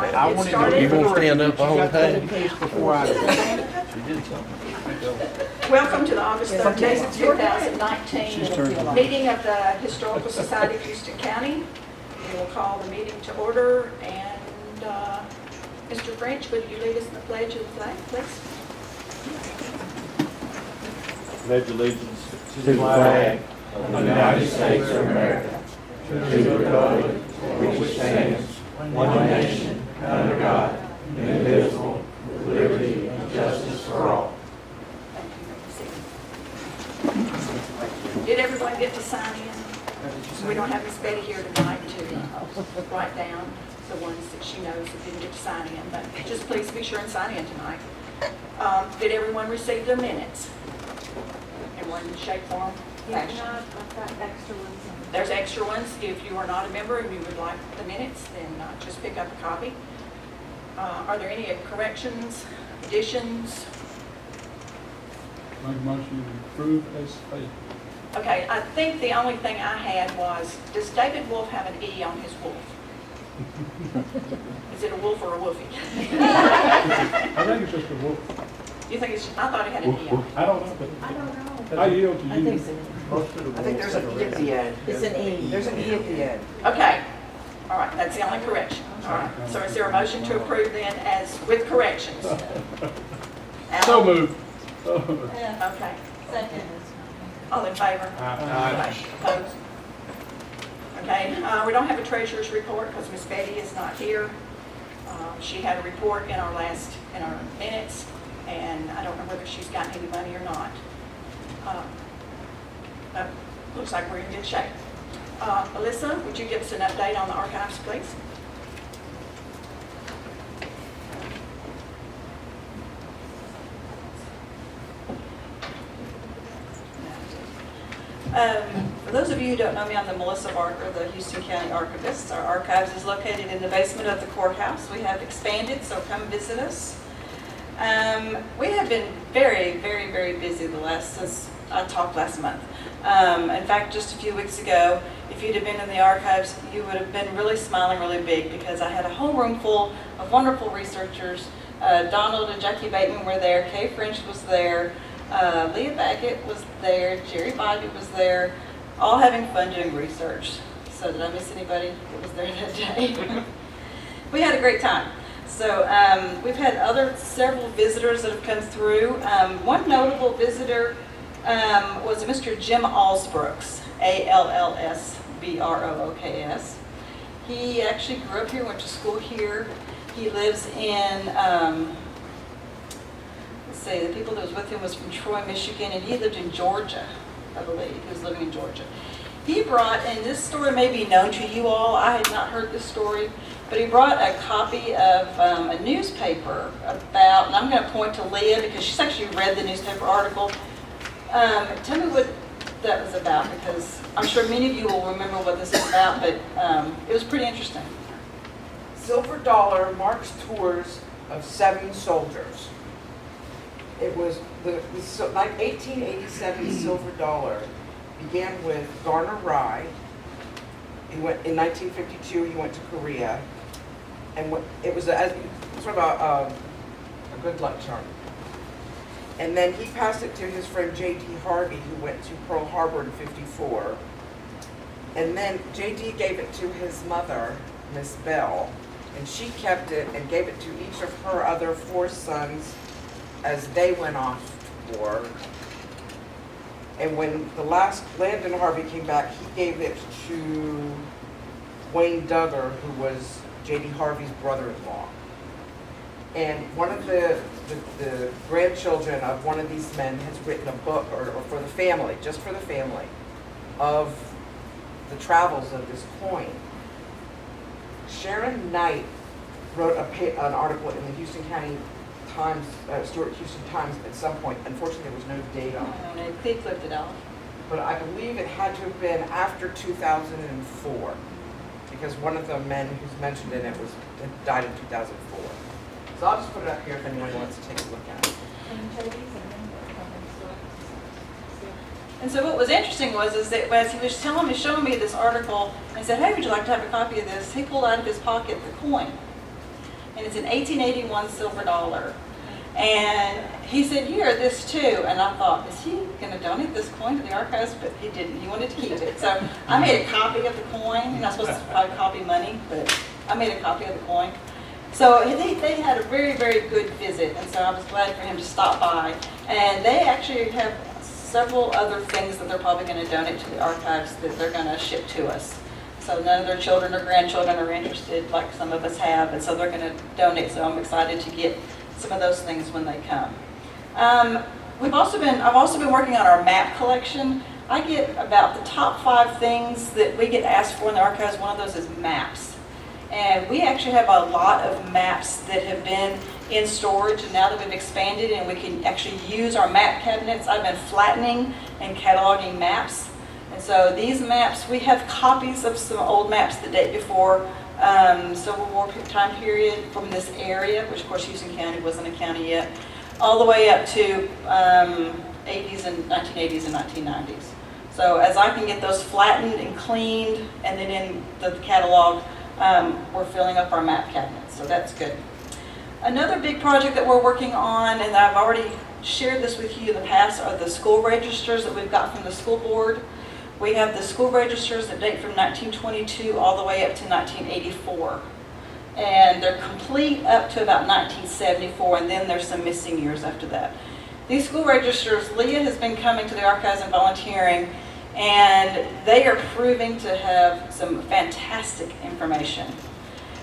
like I to get wanted to started. You gonna stand up the whole got time? case before I. She did something. Welcome to the August 13th, She's 2019 turned. meeting of the Historical Society of Houston County. We will call the meeting to order, and Mr. French, would you lead us in the pledge of the flag, please? Pledge allegiance to the flag of the United States of America, to the republic for which stands one nation, under God, indivisible, with liberty and justice for all. Did everyone get to sign in? We don't have Miss Betty here tonight to write down the ones that she knows that didn't get to sign in, but just please be sure and sign in tonight. Did everyone receive their minutes? In one shape, form, fashion? I've got extra ones. There's extra ones. If you are not a member and you would like the minutes, then just pick up a copy. Are there any corrections, additions? Make a motion to approve as stated. Okay, I think the only thing I had was, does David Wolf have an E on his wolf? Is it a wolf or a woofie? I think it's just a wolf. You think it's, I thought it had an E on it. I don't know, I don't know. but I yield to you. I think so. I think there's an E at the end. It's an E. There's an E at the end. Okay, all right, that's the only correction. All right, so is there a motion to approve then as, with corrections? So Alan? moved. Okay, Second. all in favor? Aye. Opposed? Okay, we don't have a treasurer's report because Miss Betty is not here. She had a report in our minutes, and I don't know whether she's gotten any money or not. But looks like we're in good shape. Alyssa, would you give us an update on the archives, please? For those of you who don't know me, I'm the Melissa Barker, the Houston County Archivist. Our archives is located in the basement of the courthouse. We have expanded, so come visit us. We have been very, very, very busy since I talked last month. In fact, just a few weeks ago, if you'd have been in the archives, you would have been really smiling really big because I had a whole room full of wonderful researchers. Donald and Jackie Bateman were there, Kay French was there, Leah Baggett was there, Jerry Bobby was there, all having fun doing research. So did I miss anybody that was there that day? We had a great time. So we've had several visitors that have come through. One notable visitor was Mr. Jim Allsbrooks, Allsbrooks. He actually grew up here, went to school here. He lives in, let's see, the people that was with him was from Troy, Michigan, and he lived in Georgia, I believe. He was living in Georgia. He brought, and this story may be known to you all, I had not heard this story, but he brought a copy of a newspaper about, and I'm going to point to Leah because she's actually read the newspaper article. Tell me what that was about, because I'm sure many of you will remember what this is about, but it was pretty interesting. Silver Dollar marks tours of 7 soldiers. It was the 1887 Silver Dollar began with Garner Rye. He went in 1952. He went to Korea, and it was sort of a good luck charm. And then he passed it to his friend J.D. Harvey, who went to Pearl Harbor in '54. And then J.D. gave it to his mother, Miss Bell, and she kept it and gave it to each of her other 4 sons as they went off to war. And when the last Landon Harvey came back, he gave it to Wayne Duggar, who was J.D. Harvey's brother-in-law. And one of the grandchildren of one of these men has written a book, or for the family, just for the family, of the travels of this coin. Sharon Knight wrote an article in the Houston County Times, Stuart Houston Times at some point. Unfortunately, there was no date on it. They clipped it out. But I believe it had to have been after 2004, because one of the men who's mentioned in it had died in 2004. So I'll just put it up here if anyone wants to take a look at it. And so what was interesting is that as he was showing me this article and said, hey, would you like to have a copy of this? He pulled out of his pocket the coin. and it's an 1881 silver dollar. And he said, here, this too. And I thought, is he going to donate this coin to the archives? But he didn't. He wanted to keep it. So I made a copy of the coin. You're not supposed to probably copy money, but I made a copy of the coin. So they had a very, very good visit. And so I was glad for him to stop by. And they actually have several other things that they're probably going to donate to the archives that they're going to ship to us. So none of their children or grandchildren are interested like some of us have. And so they're going to donate. So I'm excited to get some of those things when they come. I've also been working on our map collection. I get about the top 5 things that we get asked for in the archives. One of those is maps. And we actually have a lot of maps that have been in storage, and now that we've expanded and we can actually use our map cabinets, I've been flattening and cataloging maps. And so these maps, we have copies of some old maps that date before Civil War time period from this area, which of course Houston County wasn't a county yet, all the way up to 80s and 1980s and 1990s. So as I can get those flattened and cleaned, and then in the catalog, we're filling up our map cabinets, so that's good. Another big project that we're working on, and I've already shared this with you in the past, are the school registers that we've got from the school board. We have the school registers that date from 1922 all the way up to 1984. And they're complete up to about 1974, and then there's some missing years after that. These school registers, Leah has been coming to the archives and volunteering, and they are proving to have some fantastic information.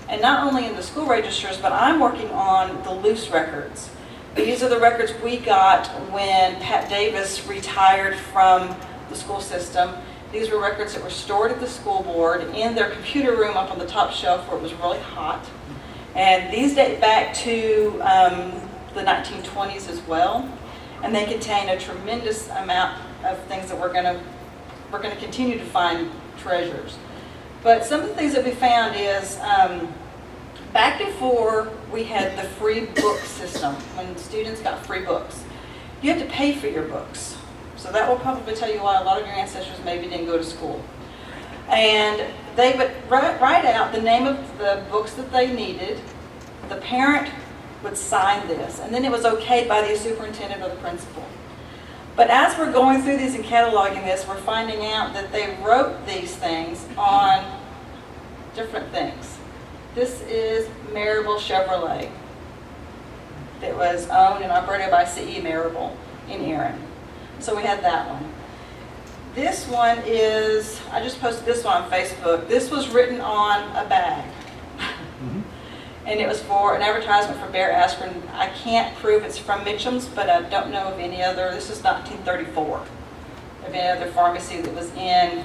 And not only in the school registers, but I'm working on the loose records. These are the records we got when Pat Davis retired from the school system. These were records that were stored at the school board in their computer room up on the top shelf where it was really hot. And these date back to the 1920s as well. And they contain a tremendous amount of things that we're going to continue to find treasures. But some of the things that we found is back before we had the free book system, when students got free books, you had to pay for your books. So that will probably tell you why a lot of your ancestors maybe didn't go to school. And they would write out the name of the books that they needed. The parent would sign this, and then it was okayed by the superintendent or the principal. But as we're going through these and cataloging this, we're finding out that they wrote these things on different things. This is Marable Chevrolet that was owned and operated by C.E. Marable in Erin. So we had that one. This one is, I just posted this one on Facebook. This was written on a bag. And it was for an advertisement for Bear Aspirin. I can't prove it's from Mitchum's, but I don't know of any other, this is 1934, of any other pharmacy that was in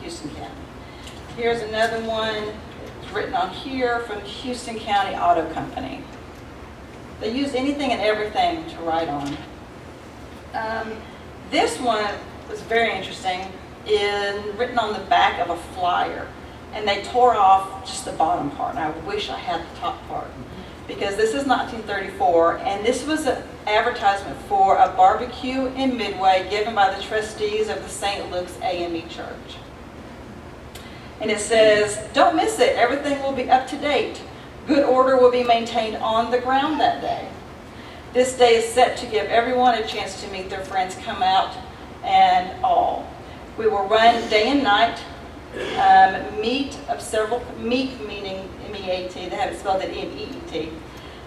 Houston County. Here's another one, it's written on here from Houston County Auto Company. They used anything and everything to write on. This one was very interesting, written on the back of a flyer. And they tore off just the bottom part, and I wish I had the top part. Because this is 1934, and this was an advertisement for a barbecue in Midway given by the trustees of the St. Luke's AME Church. And it says, don't miss it, everything will be up to date. Good order will be maintained on the ground that day. This day is set to give everyone a chance to meet their friends, come out, and all. We will run day and night. Meat meaning M-E-A-T, they have it spelled at M-E-E-T,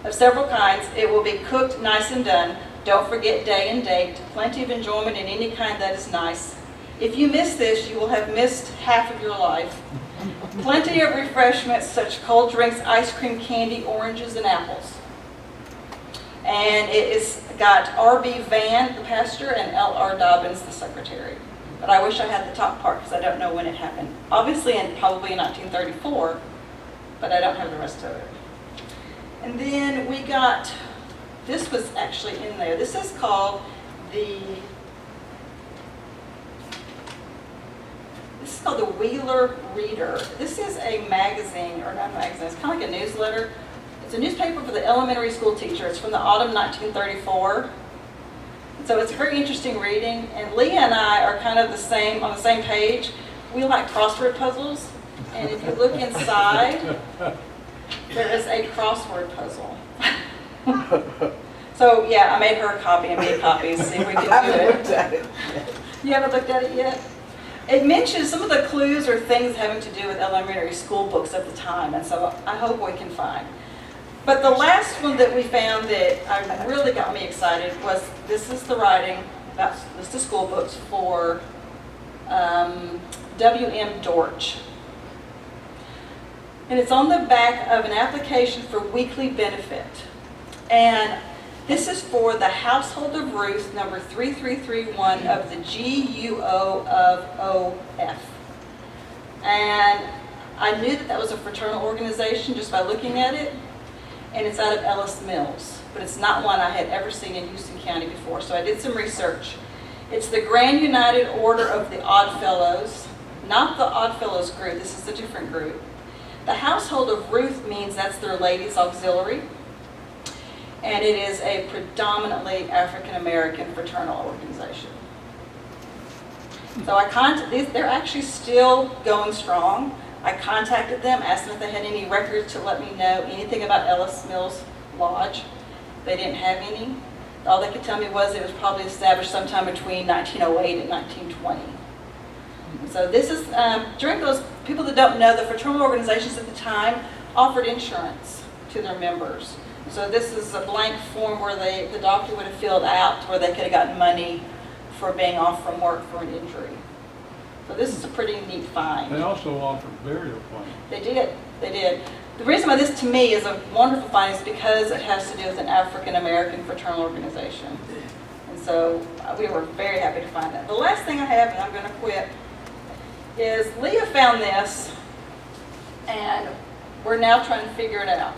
of several kinds. It will be cooked nice and done. Don't forget day and date. Plenty of enjoyment in any kind that is nice. If you miss this, you will have missed half of your life. Plenty of refreshments, such cold drinks, ice cream, candy, oranges, and apples. And it is got R.B. Van, the pastor, and L.R. Dobbins, the secretary. But I wish I had the top part because I don't know when it happened. Obviously, probably in 1934, but I don't have the rest of it. And then we got, this was actually in there. This is called the Wheeler Reader. This is a magazine, or not a magazine, it's kind of like a newsletter. It's a newspaper for the elementary school teacher. It's from the autumn 1934. So it's very interesting reading, and Leah and I are kind of on the same page. We like crossword puzzles, and if you look inside, there is a crossword puzzle. So, yeah, I made her a copy and made copies, see if we I can haven't do looked it. at it. You haven't looked at it yet? It mentions some of the clues or things having to do with elementary school books at the time, and so I hope we can find. But the last one that we found that really got me excited was, this is the writing about list of school books for W.M. Dortch. And it's on the back of an application for weekly benefit. And this is for the Household of Ruth, number 3331 of the GUO of OF. And I knew that that was a fraternal organization just by looking at it. And it's out of Ellis Mills, but it's not one I had ever seen in Houston County before. So I did some research. It's the Grand United Order of the Oddfellows, not the Oddfellows group. This is a different group. The Household of Ruth means that's their ladies' auxiliary. And it is a predominantly African-American fraternal organization. So they're actually still going strong. I contacted them, asked them if they had any records to let me know anything about Ellis Mills Lodge. They didn't have any. All they could tell me was it was probably established sometime between 1908 and 1920. So this is, during those, people that don't know, the fraternal organizations at the time offered insurance to their members. So this is a blank form where the doctor would have filled out where they could have gotten money for being off from work for an injury. So this is a pretty neat find. They also offered burial plans. They did. The reason why this to me is a wonderful find is because it has to do with an African-American fraternal organization. And so we were very happy to find that. The last thing I have, and I'm going to quit, is Leah found this, and we're now trying to figure it out.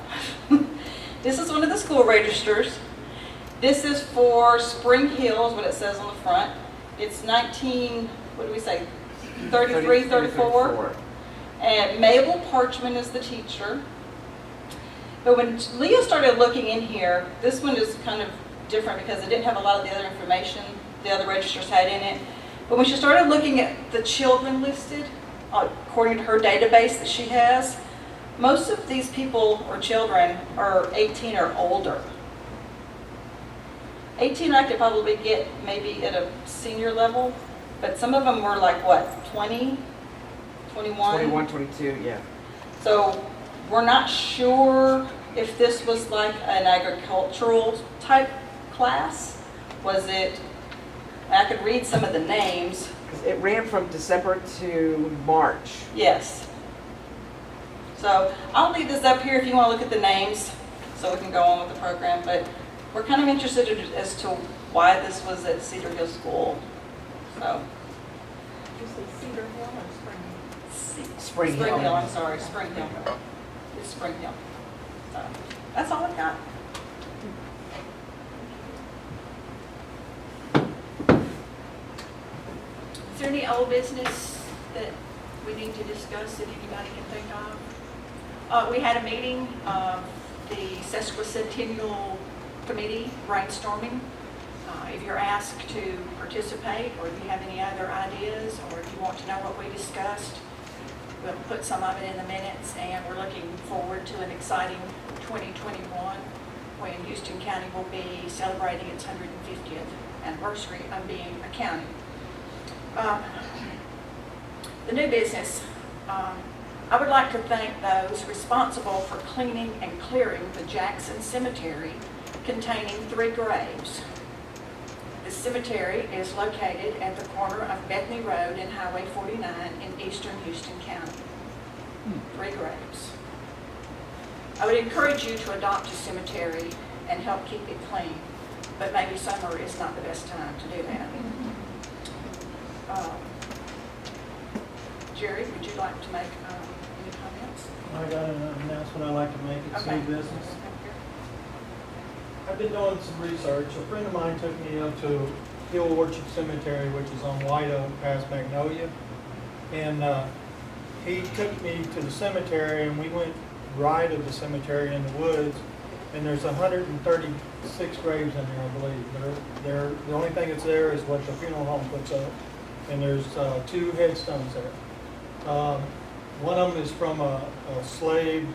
This is one of the school registers. This is for Spring Hill, is what it says on the front. It's 33, 34. And Mabel Parchman is the teacher. But when Leah started looking in here, this one is kind of different because it didn't have a lot of the other information the other registers had in it. But when she started looking at the children listed, according to her database that she has, most of these people or children are 18 or older. 18 I could probably get maybe at a senior level, but some of them were like what, 20, 21? 21, 22, yeah. So we're not sure if this was like an agricultural type class. Was it, I could read some of the names. It ran from December to March. Yes. So I'll leave this up here if you want to look at the names so we can go on with the program. But we're kind of interested as to why this was at Cedar Hill School. So. Did you say Cedar Hill or Spring Hill? Spring Hill. Spring Hill, I'm sorry, Spring Hill. It's Spring Hill. So that's all I've got. Is there any old business that we need to discuss that anybody can think of? We had a meeting of the Sesquicentennial Committee brainstorming. If you're asked to participate, or if you have any other ideas, or if you want to know what we discussed, we'll put some of it in the minutes, and we're looking forward to an exciting 2021 when Houston County will be celebrating its 150th anniversary of being a county. The new business, I would like to thank those responsible for cleaning and clearing the Jackson Cemetery containing 3 graves. The cemetery is located at the corner of Bethany Road and Highway 49 in eastern Houston County. 3 graves. I would encourage you to adopt a cemetery and help keep it clean, but maybe summer is not the best time to do that. Jerry, would you like to make any comments? I got an announcement I'd like to make. It's Okay. new business. I've been doing some research. A friend of mine took me up to Hill Orchard Cemetery, which is on White Oak past Magnolia. And he took me to the cemetery, and we went right of the cemetery in the woods. And there's 136 graves in there, I believe. The only thing that's there is what the funeral home puts up. And there's 2 headstones there. One of them is from a slave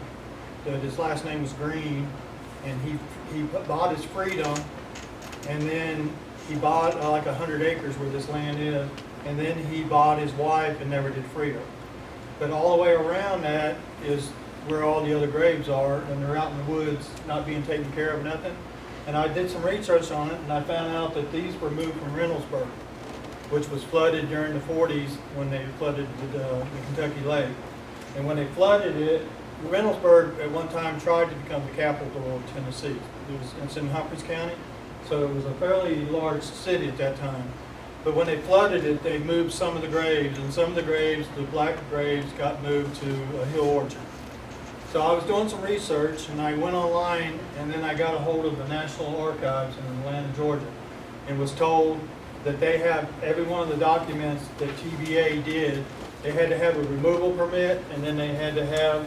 that his last name was Green, and he bought his freedom, and then he bought like 100 acres where this land is, and then he bought his wife and never did freedom. But all the way around that is where all the other graves are, and they're out in the woods, not being taken care of, nothing. And I did some research on it, and I found out that these were moved from Reynoldsburg, which was flooded during the 40s when they flooded the Kentucky Lake. And when they flooded it, Reynoldsburg at one time tried to become the capital of Tennessee. It's in Humphreys County, so it was a fairly large city at that time. But when they flooded it, they moved some of the graves, and some of the graves, the black graves, got moved to a hill orchard. So I was doing some research, and I went online, and then I got a hold of the National Archives in Atlanta, Georgia, and was told that they have every one of the documents that TVA did. They had to have a removal permit, and then they had to have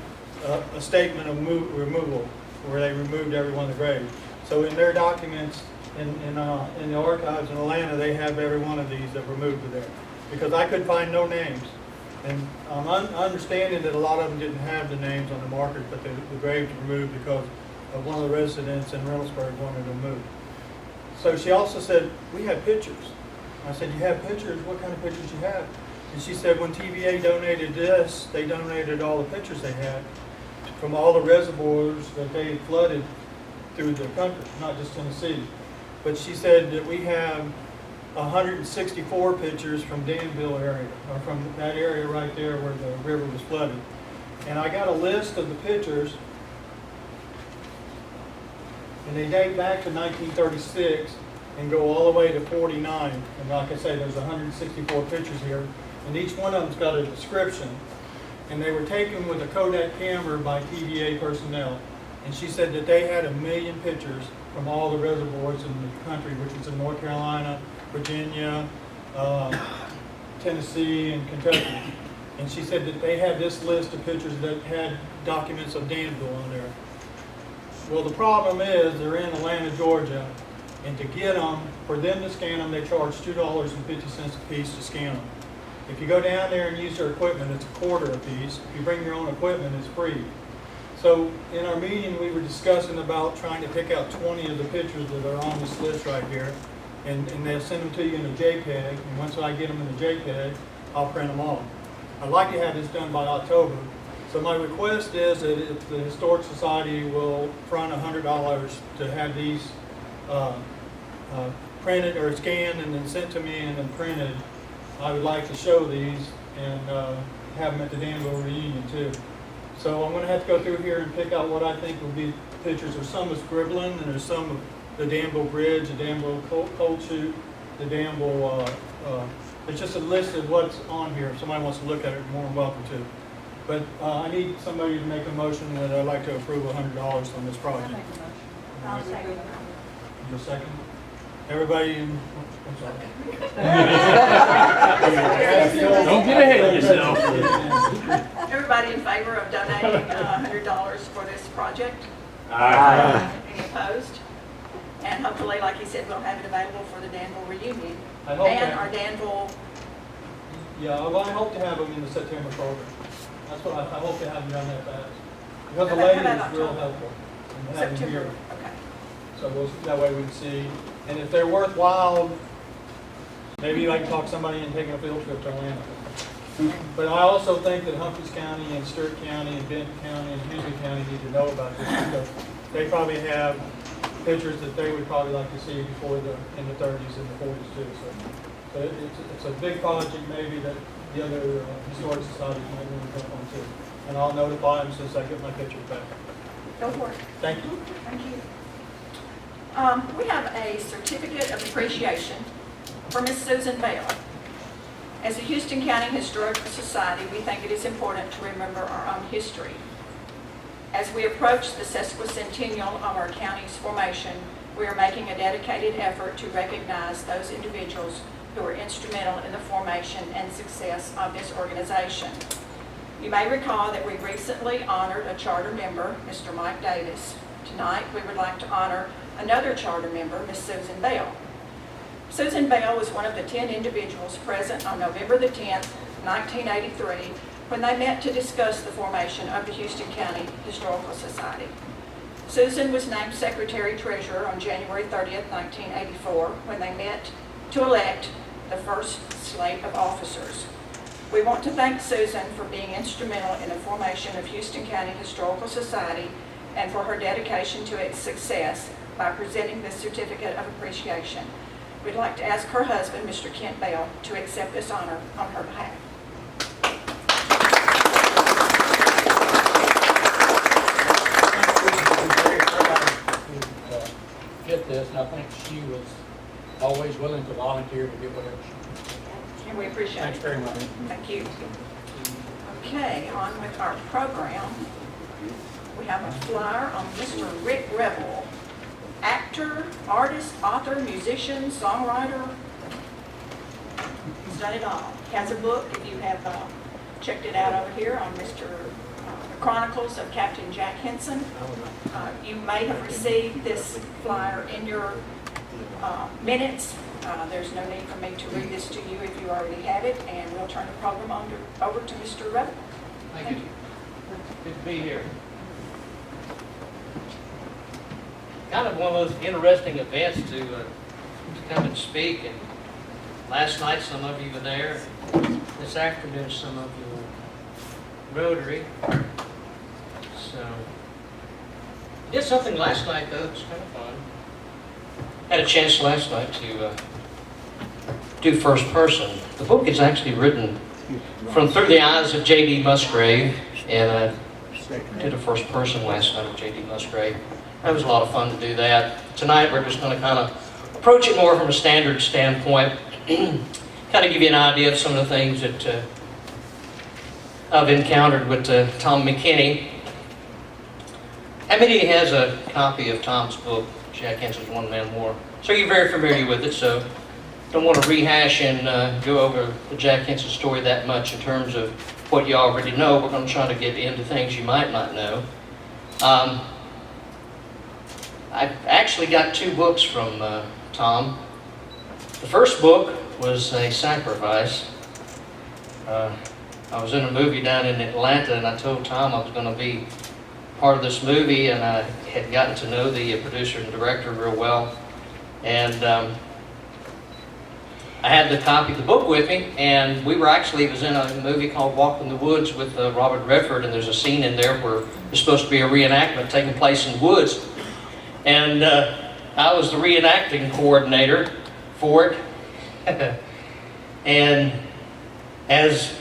a statement of removal, where they removed every one of the graves. So in their documents, in the archives in Atlanta, they have every one of these that were moved to there, because I could find no names. And I'm understanding that a lot of them didn't have the names on the markers, but the graves were moved because of one of the residents in Reynoldsburg wanted them moved. So she also said, we have pictures. I said, you have pictures? What kind of pictures you have? And she said, when TVA donated this, they donated all the pictures they had from all the reservoirs that they flooded through the country, not just Tennessee. But she said that we have 164 pictures from Danville area, or from that area right there where the river was flooded. And I got a list of the pictures, and they date back to 1936 and go all the way to 49. And like I say, there's 164 pictures here, and each one of them's got a description. And they were taken with a Kodak camera by TVA personnel. And she said that they had 1 million pictures from all the reservoirs in the country, which is in North Carolina, Virginia, Tennessee, and Kentucky. And she said that they had this list of pictures that had documents of Danville on there. Well, the problem is they're in Atlanta, Georgia, and to get them, for them to scan them, they charge $2.50 a piece to scan them. If you go down there and use their equipment, it's $0.25 a piece. If you bring your own equipment, it's free. So in our meeting, we were discussing about trying to pick out 20 of the pictures that are on this list right here, and they'll send them to you in a JPEG, and once I get them in a JPEG, I'll print them off. I'd like to have this done by October. So my request is that if the Historic Society will front $100 to have these printed or scanned and then sent to me and then printed, I would like to show these and have them at the Danville reunion too. So I'm going to have to go through here and pick out what I think will be pictures. There's some of scribbling, and there's some of the Danville Bridge, the Danville Cold Chute, the Danville, it's just a list of what's on here. If somebody wants to look at it, more than welcome to. But I need somebody to make a motion that I'd like to approve $100 on this project. I'll second. Your second? Everybody, I'm sorry. Don't get ahead of yourself. Everybody in favor of donating $100 for this project? Aye. Any opposed? And hopefully, like he said, we'll have it available for the Danville reunion. I hope And that- our Danville, Yeah, well, I hope to have them in the September program. That's what I hope to have them done that fast. Because the How lady about is real October? helpful. in having September, here. okay. So that way we can see, and if they're worthwhile, maybe I can talk somebody into taking a field trip to Atlanta. But I also think that Humphreys County and Stewart County and Benton County and Henry County need to know about this, because they probably have pictures that they would probably like to see before in the 30s and the 40s too. So it's a big project maybe that the other historic societies might want to jump on too. And I'll notify them since I get my pictures back. Go for it. Thank you. Thank you. We have a certificate of appreciation for Miss Susan Bell. As a Houston County Historical Society, we think it is important to remember our own history. As we approach the sesquicentennial of our county's formation, we are making a dedicated effort to recognize those individuals who were instrumental in the formation and success of this organization. You may recall that we recently honored a charter member, Mr. Mike Davis. Tonight, we would like to honor another charter member, Miss Susan Bell. Susan Bell was one of the 10 individuals present on November the 10th, 1983, when they met to discuss the formation of the Houston County Historical Society. Susan was named Secretary-Treasurer on January 30th, 1984, when they met to elect the first slate of officers. We want to thank Susan for being instrumental in the formation of Houston County Historical Society and for her dedication to its success by presenting this certificate of appreciation. We'd like to ask her husband, Mr. Kent Bell, to accept this honor on her behalf. Get this, and I think she was always willing to volunteer to do whatever she And we appreciate Thanks it. very much. Thank you. Okay, on with our program. We have a flyer on Mr. Rick Revel, actor, artist, author, musician, songwriter. He's done it all. He has a book, if you have checked it out over here, on Mr. The Chronicles of Captain Jack Hinson. You may have received this flyer in your minutes. There's no need for me to read this to you if you already have it, and we'll turn the program over to Mr. Revel. Thank you. Good to be here. Kind of one of those interesting events to come and speak. And last night, some of you were there. This afternoon, some of you were Rotary. So, did something last night though. It was kind of fun. Had a chance last night to do first person. The book is actually written from through the eyes of J.D. Musgrave, and I did a first person last night with J.D. Musgrave. That was a lot of fun to do that. Tonight we're just going to kind of approach it more from a standard standpoint, kind of give you an idea of some of the things that I've encountered with Tom McKinney. How many has a copy of Tom's book, Jack Hinson's One Man War? So you're very familiar with it, so don't want to rehash and go over the Jack Hinson story that much in terms of what you already know. We're going to try to get into things you might not know. I actually got 2 books from Tom. The first book was A Sacrifice. I was in a movie down in Atlanta, and I told Tom I was going to be part of this movie, and I had gotten to know the producer and director real well. And I had the copy of the book with me, and we were actually, it was in a movie called Walk in the Woods with Robert Redford, and there's a scene in there where there's supposed to be a reenactment taking place in the woods. And I was the reenacting coordinator for it. And as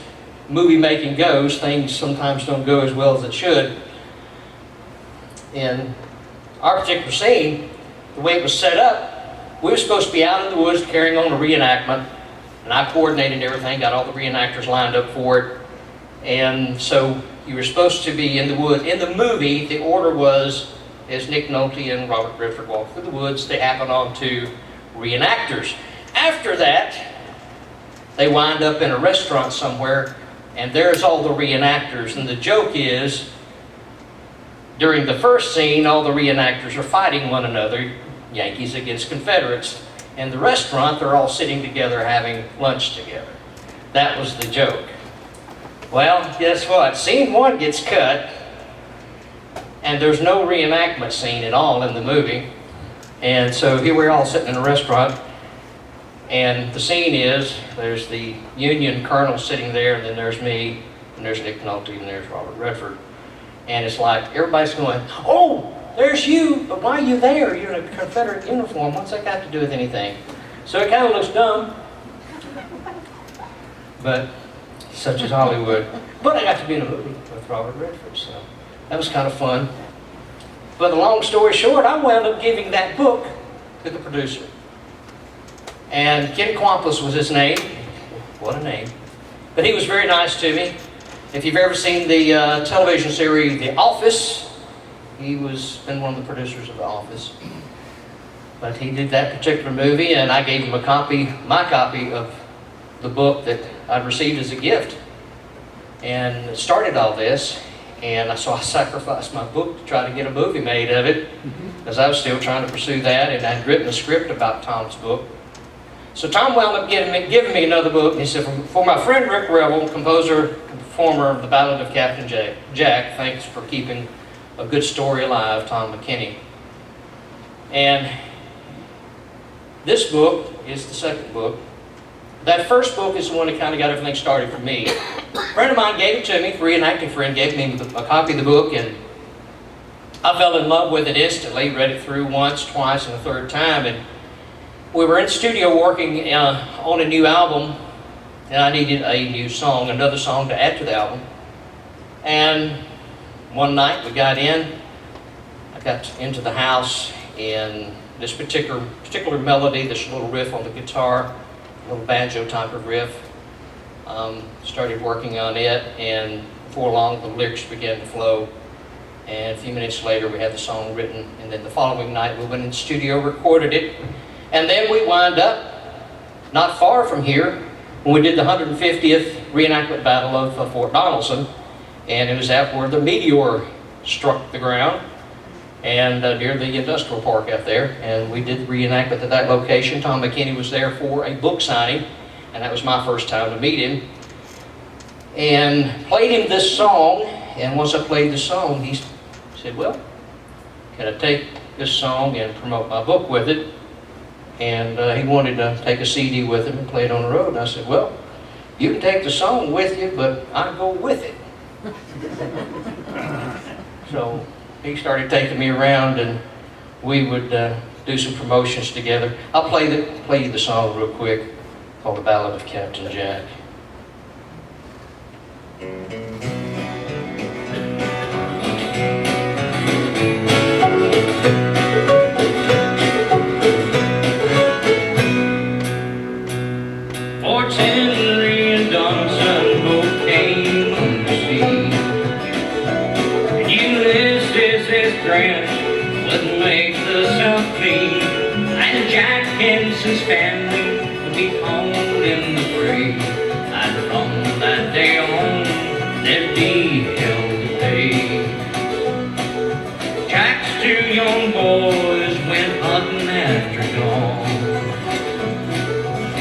movie making goes, things sometimes don't go as well as it should. In our particular scene, the way it was set up, we were supposed to be out in the woods carrying on a reenactment, and I coordinated everything, got all the reenactors lined up for it. And so you were supposed to be in the woods. In the movie, the order was, as Nick Nolte and Robert Redford walked through the woods, they happened on to reenactors. After that, they wind up in a restaurant somewhere, and there's all the reenactors. And the joke is, during the first scene, all the reenactors are fighting one another, Yankees against Confederates. In the restaurant, they're all sitting together having lunch together. That was the joke. Well, guess what? Scene 1 gets cut, and there's no reenactment scene at all in the movie. And so here we're all sitting in a restaurant, and the scene is, there's the Union colonel sitting there, and then there's me, and there's Nick Nolte, and there's Robert Redford. And it's like, everybody's going, oh, there's you, but why are you there? You're in a Confederate uniform. What's that got to do with anything? So it kind of looks dumb, but such is Hollywood. But I got to be in a movie with Robert Redford, so that was kind of fun. But the long story short, I wound up giving that book to the producer. And Ken Quampus was his name. What a name. But he was very nice to me. If you've ever seen the television series The Office, he was been one of the producers of The Office. But he did that particular movie, and I gave him a copy, my copy of the book that I'd received as a gift. And it started all this, and so I sacrificed my book to try to get a movie made of it, because I was still trying to pursue that, and I'd written a script about Tom's book. So Tom wound up giving me another book, and he said, for my friend Rick Revel, composer, performer of the Ballad of Captain Jack. Thanks for keeping a good story alive, Tom McKinney. And this book is the second book. That first book is the one that kind of got everything started for me. A friend of mine gave it to me, a reenacting friend gave me a copy of the book, and I fell in love with it instantly, read it through once, twice, and a third time. And we were in the studio working on a new album, and I needed a new song, another song to add to the album. And one night we got in, I got into the house, and this particular melody, this little riff on the guitar, little banjo type of riff, started working on it, and before long the lyrics began to flow. And a few minutes later we had the song written, and then the following night we went in the studio, recorded it, and then we wound up not far from here when we did the 150th reenactment battle of Fort Donelson, and it was out where the meteor struck the ground, and near the industrial park out there, and we did the reenactment at that location. Tom McKinney was there for a book signing, and that was my first time to meet him, and played him this song. And once I played the song, he said, well, can I take this song and promote my book with it? And he wanted to take a CD with him and play it on the road. And I said, well, you can take the song with you, but I go with it. So he started taking me around, and we would do some promotions together. I'll play you the song real quick, called The Ballad of Captain Jack. Fort Henry and Donelson both came on the sea, and Ulysses' grant would make the South clean, and Jack Hinson's family would be home in the fray, and from that day on there'd be hell to pay. Jack's two young boys went hunting after dawn,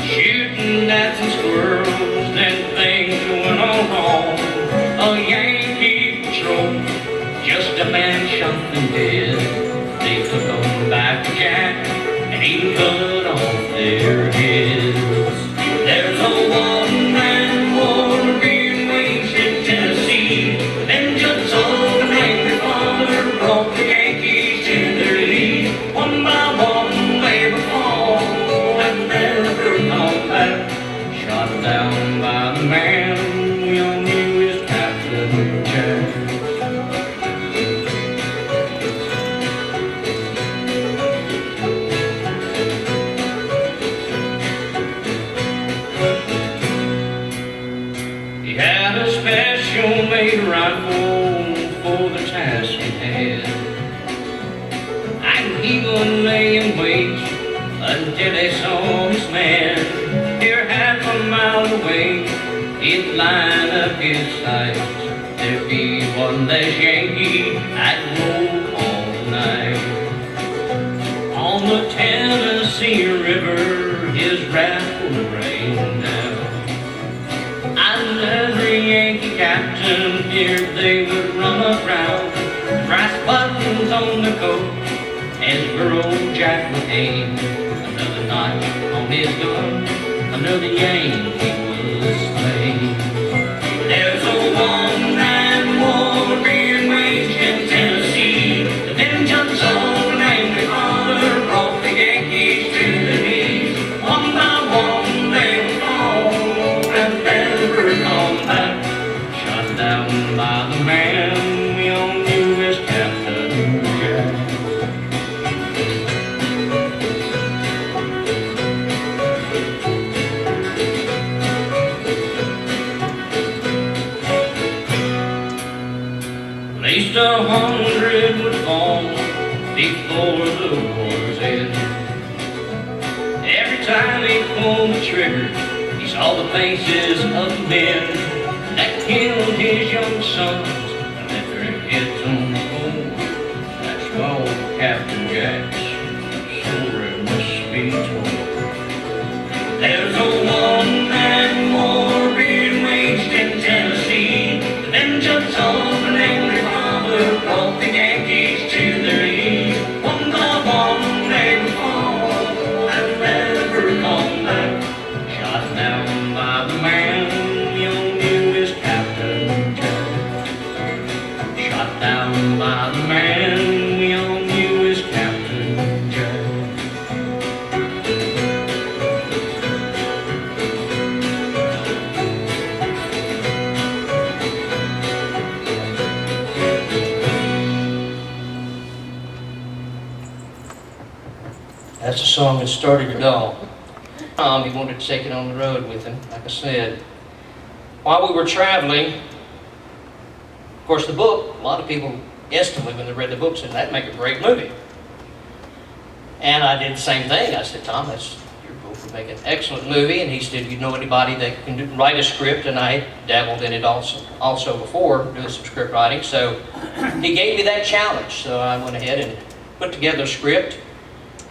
shooting at some squirrels, then things went on wrong. A Yankee patrol, just a man shot them dead. They took them back to Jack, and he cut off their heads. There's a one-man war being waged in Tennessee. Vengeance of an angry father brought the Yankees to their knees. One by one they would fall, and never come back. Shot down by the man we all knew as Captain Jack. He had a special made rifle for the task he had, and he would lay in wait until they saw his man. Here half a mile away, he'd line up his sights. There'd be one less Yankee I'd roll all night. On the Tennessee River, his wrath would rain down, and every Yankee captain feared they would run aground. Brass buttons on the coat as girl Jack would aim. Another notch on his gun, another Yankee was slain. There's a one-man war being waged in Tennessee. The vengeance of an angry father brought the Yankees to their knees. One by one they would fall, and never come back. Shot down by the man we all knew as Captain Jack. At least 100 would fall before the war's end. Every time he pulled the trigger, he saw the faces of the men that killed his young sons and left their heads on the floor. That's why old Captain Jack's story must be told. There's a one-man war being waged in Tennessee. That's the song that started it all. He wanted to take it on the road with him, like I said. While we were traveling, of course the book, a lot of people instantly when they read the book said, that'd make a great movie. And I did the same thing. I said, Tom, your book would make an excellent movie. And he said, you know anybody that can write a script? And I dabbled in it also before, doing some script writing. So he gave me that challenge. So I went ahead and put together a script.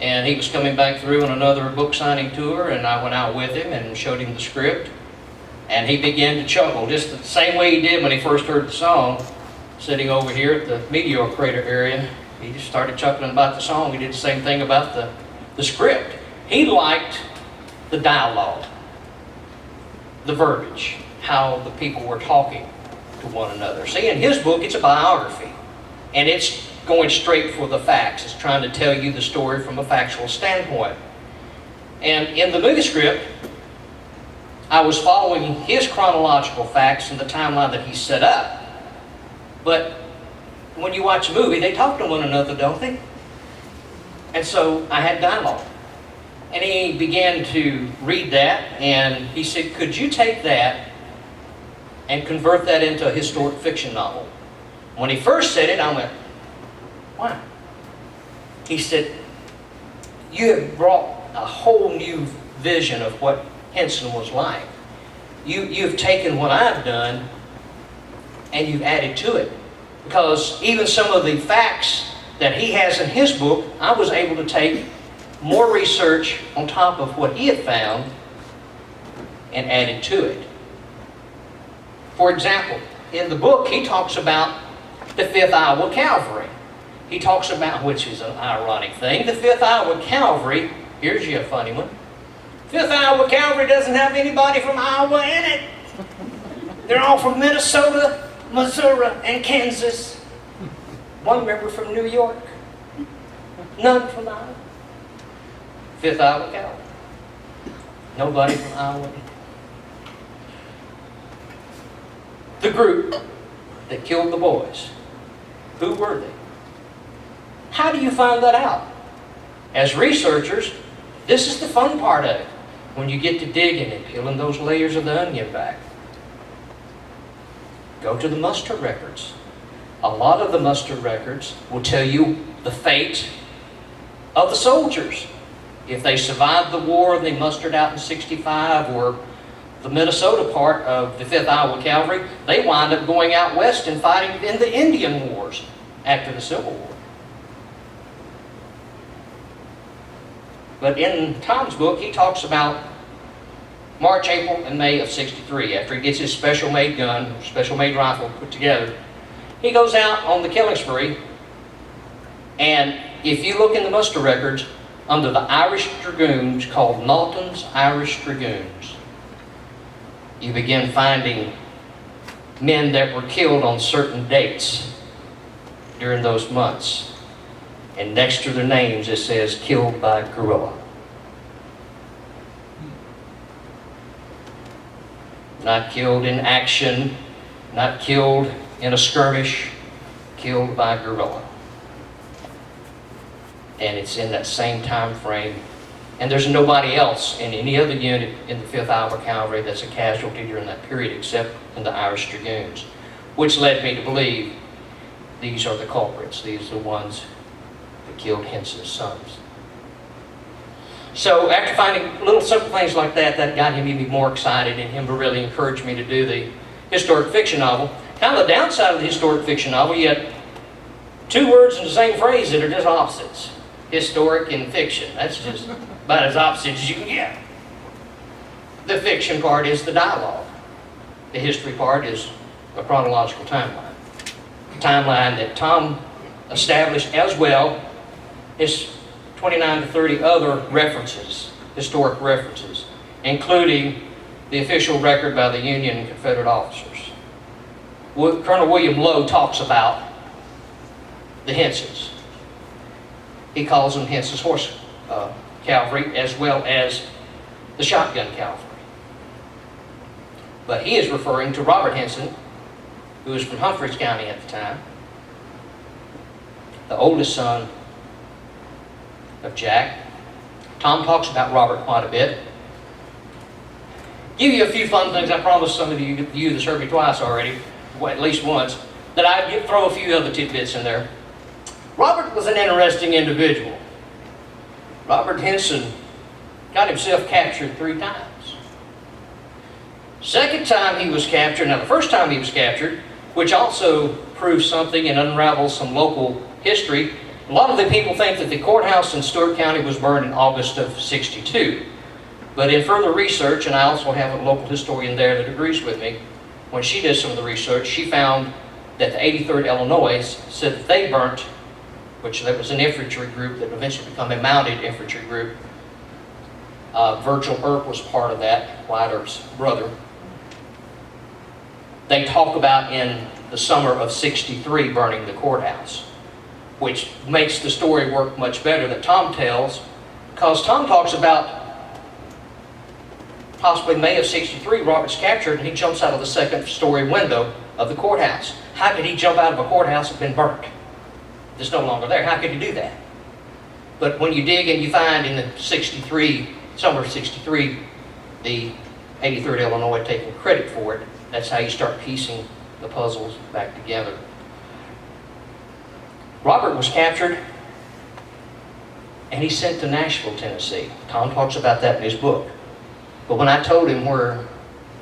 And he was coming back through on another book signing tour, and I went out with him and showed him the script. And he began to chuckle, just the same way he did when he first heard the song, sitting over here at the meteor crater area. He just started chuckling about the song. He did the same thing about the script. He liked the dialogue, the verbiage, how the people were talking to one another. See, in his book, it's a biography, and it's going straight for the facts. It's trying to tell you the story from a factual standpoint. And in the movie script, I was following his chronological facts and the timeline that he set up. But when you watch a movie, they talk to one another, don't they? And so I had dialogue. And he began to read that, and he said, could you take that and convert that into a historic fiction novel? When he first said it, I went, why? He said, you have brought a whole new vision of what Hinson was like. You've taken what I've done and you've added to it. Because even some of the facts that he has in his book, I was able to take more research on top of what he had found and added to it. For example, in the book, he talks about the 5th Iowa Cavalry. He talks about, which is an ironic thing, the 5th Iowa Cavalry, here's you a funny one, 5th Iowa Cavalry doesn't have anybody from Iowa in it. They're all from Minnesota, Missouri, and Kansas. One member from New York. None from Iowa. 5th Iowa Cavalry. Nobody from Iowa. The group that killed the boys, who were they? How do you find that out? As researchers, this is the fun part of it. When you get to digging and peeling those layers of the onion back. Go to the muster records. A lot of the muster records will tell you the fate of the soldiers. If they survived the war and they mustered out in 65, or the Minnesota part of the 5th Iowa Cavalry, they wind up going out west and fighting in the Indian Wars after the Civil War. But in Tom's book, he talks about March, April, and May of 63. After he gets his special-made gun, special-made rifle put together, he goes out on the killing spree. And if you look in the muster records, under the Irish Dragoons, called Naughton's Irish Dragoons, you begin finding men that were killed on certain dates during those months. And next to their names it says, killed by guerrilla. Not killed in action, not killed in a skirmish, killed by guerrilla. And it's in that same time frame. And there's nobody else in any other unit in the 5th Iowa Cavalry that's a casualty during that period except in the Irish Dragoons. Which led me to believe these are the culprits. These are the ones that killed Hinson's sons. So after finding little simple things like that, that got him even more excited, and him to really encourage me to do the historic fiction novel. Kind of the downside of the historic fiction novel, you had 2 words in the same phrase that are just opposites. Historic and fiction. That's just about as opposite as you can get. The fiction part is the dialogue. The history part is a chronological timeline. A timeline that Tom established as well as 29 to 30 other references, historic references, including the official record by the Union and Confederate officers. Colonel William Lowe talks about the Hinsons. He calls them Hinson's horse cavalry as well as the shotgun cavalry. But he is referring to Robert Hinson, who was from Humphreys County at the time, the oldest son of Jack Tom talks about Robert quite a bit. Give you a few fun things. I promised some of you that's heard me twice already, well, at least once, that I'd throw a few other tidbits in there. Robert was an interesting individual. Robert Hinson got himself captured 3 times. Second time he was captured, now the first time he was captured, which also proves something and unravels some local history, a lot of the people think that the courthouse in Stewart County was burned in August of '62. But in further research, and I also have a local historian there that agrees with me, when she did some of the research, she found that the 83rd Illinois said that they burnt, which there was an infantry group that eventually became a mounted infantry group. Virgil Earp was part of that, Wyatt Earp's brother. They talk about in the summer of '63 burning the courthouse, which makes the story work much better that Tom tells, because Tom talks about possibly May of '63, Robert's captured and he jumps out of the 2nd-story window of the courthouse. How could he jump out of a courthouse that's been burnt? It's no longer there. How could he do that? But when you dig and you find in the summer of '63, the 83rd Illinois taking credit for it, that's how you start piecing the puzzles back together. Robert was captured and he's sent to Nashville, Tennessee. Tom talks about that in his book. But when I told him where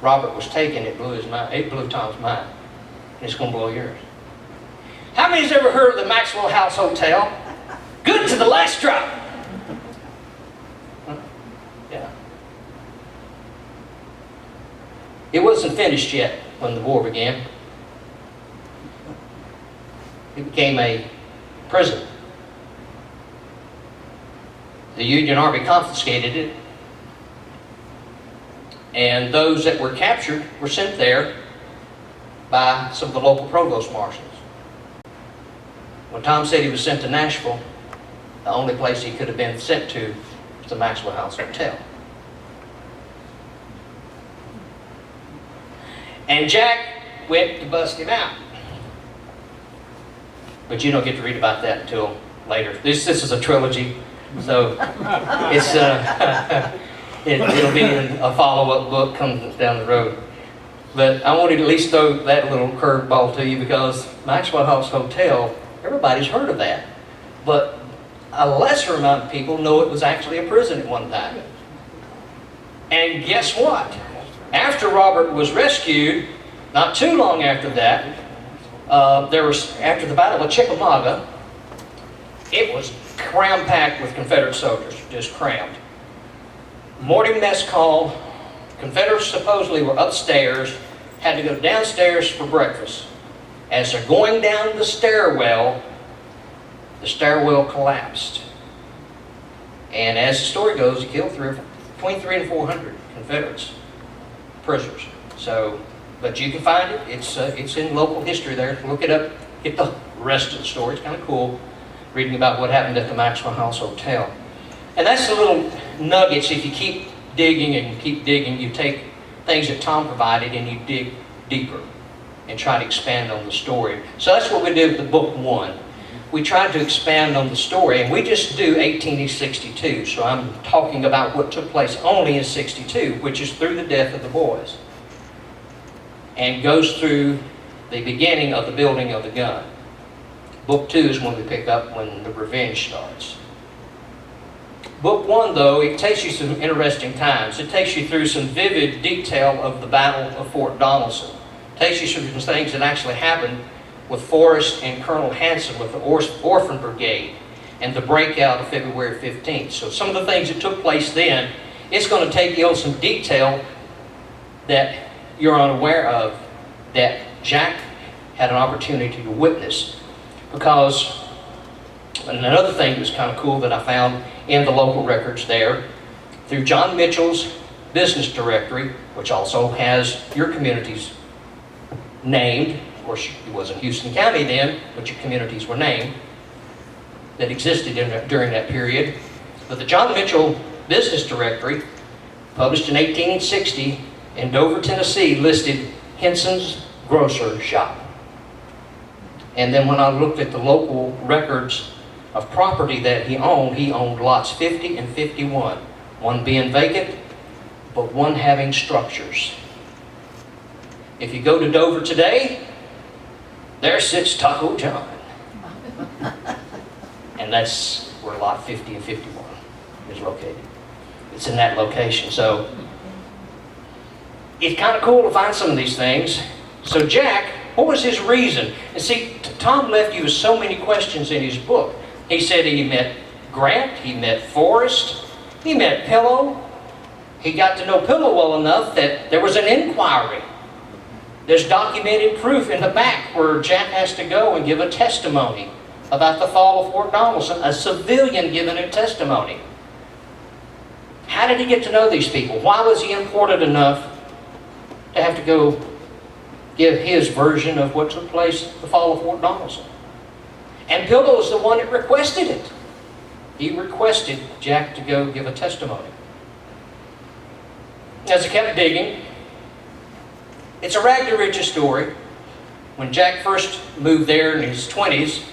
Robert was taken, it blew his mind. It blew Tom's mind. And it's going to blow yours. How many's ever heard of the Maxwell House Hotel? Good to the last drop. Yeah. It wasn't finished yet when the war began. It became a prison. The Union Army confiscated it. And those that were captured were sent there by some of the local provost marshals. When Tom said he was sent to Nashville, the only place he could have been sent to was the Maxwell House Hotel. And Jack went to bust him out. But you don't get to read about that until later. This is a trilogy, so it's it'll be in a follow-up book comes down the road. But I wanted to at least throw that little curveball to you because Maxwell House Hotel, everybody's heard of that. But a lesser amount of people know it was actually a prison at one time. And guess what? After Robert was rescued, not too long after that, after the Battle of Chickamauga, it was cram-packed with Confederate soldiers, just crammed. Morning mess call, Confederates supposedly were upstairs, had to go downstairs for breakfast. As they're going down the stairwell collapsed. And as the story goes, it killed between 300 and 400 Confederates, prisoners. So, but you can find it. It's in local history there. Look it up. Get the rest of the story. It's kind of cool reading about what happened at the Maxwell House Hotel. And that's the little nuggets. If you keep digging and keep digging, you take things that Tom provided and you dig deeper and try to expand on the story. So that's what we did with the book 1. We tried to expand on the story, and we just do 1862. So I'm talking about what took place only in '62, which is through the death of the boys, and goes through the beginning of the building of the gun. Book 2 is when we pick up when the revenge starts. Book 1, though, it takes you some interesting times. It takes you through some vivid detail of the Battle of Fort Donelson. It takes you through some things that actually happened with Forrest and Colonel Hanson with the Orphan Brigade and the breakout of February 15th. So some of the things that took place then, it's going to take you on some detail that you're unaware of, that Jack had an opportunity to witness. Because another thing that was kind of cool that I found in the local records there, through John Mitchell's business directory, which also has your communities named. Of course, it wasn't Houston County then, but your communities were named that existed during that period. But the John Mitchell business directory, published in 1860 in Dover, Tennessee, listed Hinson's grocer shop. And then when I looked at the local records of property that he owned lots 50 and 51, one being vacant, but one having structures. If you go to Dover today, there sits Taco John. And that's where lot 50 and 51 is located. It's in that location. So it's kind of cool to find some of these things. So Jack, what was his reason? And see, Tom left you with so many questions in his book. He said he met Grant, he met Forrest, he met Pillow. He got to know Pillow well enough that there was an inquiry. There's documented proof in the back where Jack has to go and give a testimony about the fall of Fort Donelson, a civilian giving a testimony. How did he get to know these people? Why was he important enough to have to go give his version of what took place at the fall of Fort Donelson? And Pillow is the one that requested it. He requested Jack to go give a testimony. As I kept digging, it's a rag to riches story. When Jack first moved there in his 20s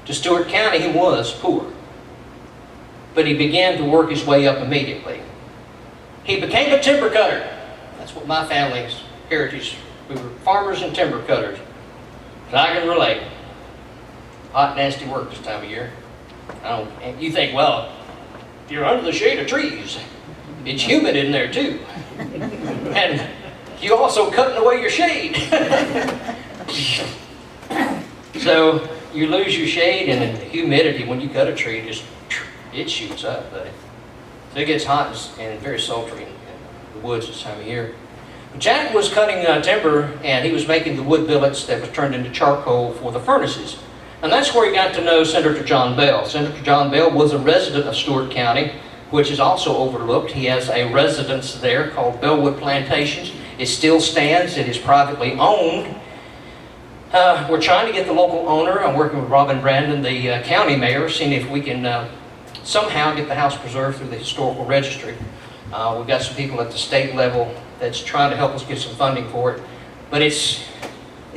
to Stewart County, he was poor. But he began to work his way up immediately. He became a timber cutter. That's what my family's heritage. We were farmers and timber cutters. So I can relate. Hot, nasty work this time of year. And you think, well, you're under the shade of trees. It's humid in there too. And you also cutting away your shade. So you lose your shade, and the humidity when you cut a tree, it shoots up, buddy. So it gets hot and very sultry in the woods this time of year. Jack was cutting timber, and he was making the wood billets that was turned into charcoal for the furnaces. And that's where he got to know Senator John Bell. Senator John Bell was a resident of Stewart County, which is also overlooked. He has a residence there called Bellwood Plantations. It still stands. It is privately owned. We're trying to get the local owner. I'm working with Robin Brandon, the county mayor, seeing if we can somehow get the house preserved through the historical registry. We've got some people at the state level that's trying to help us get some funding for it. But it's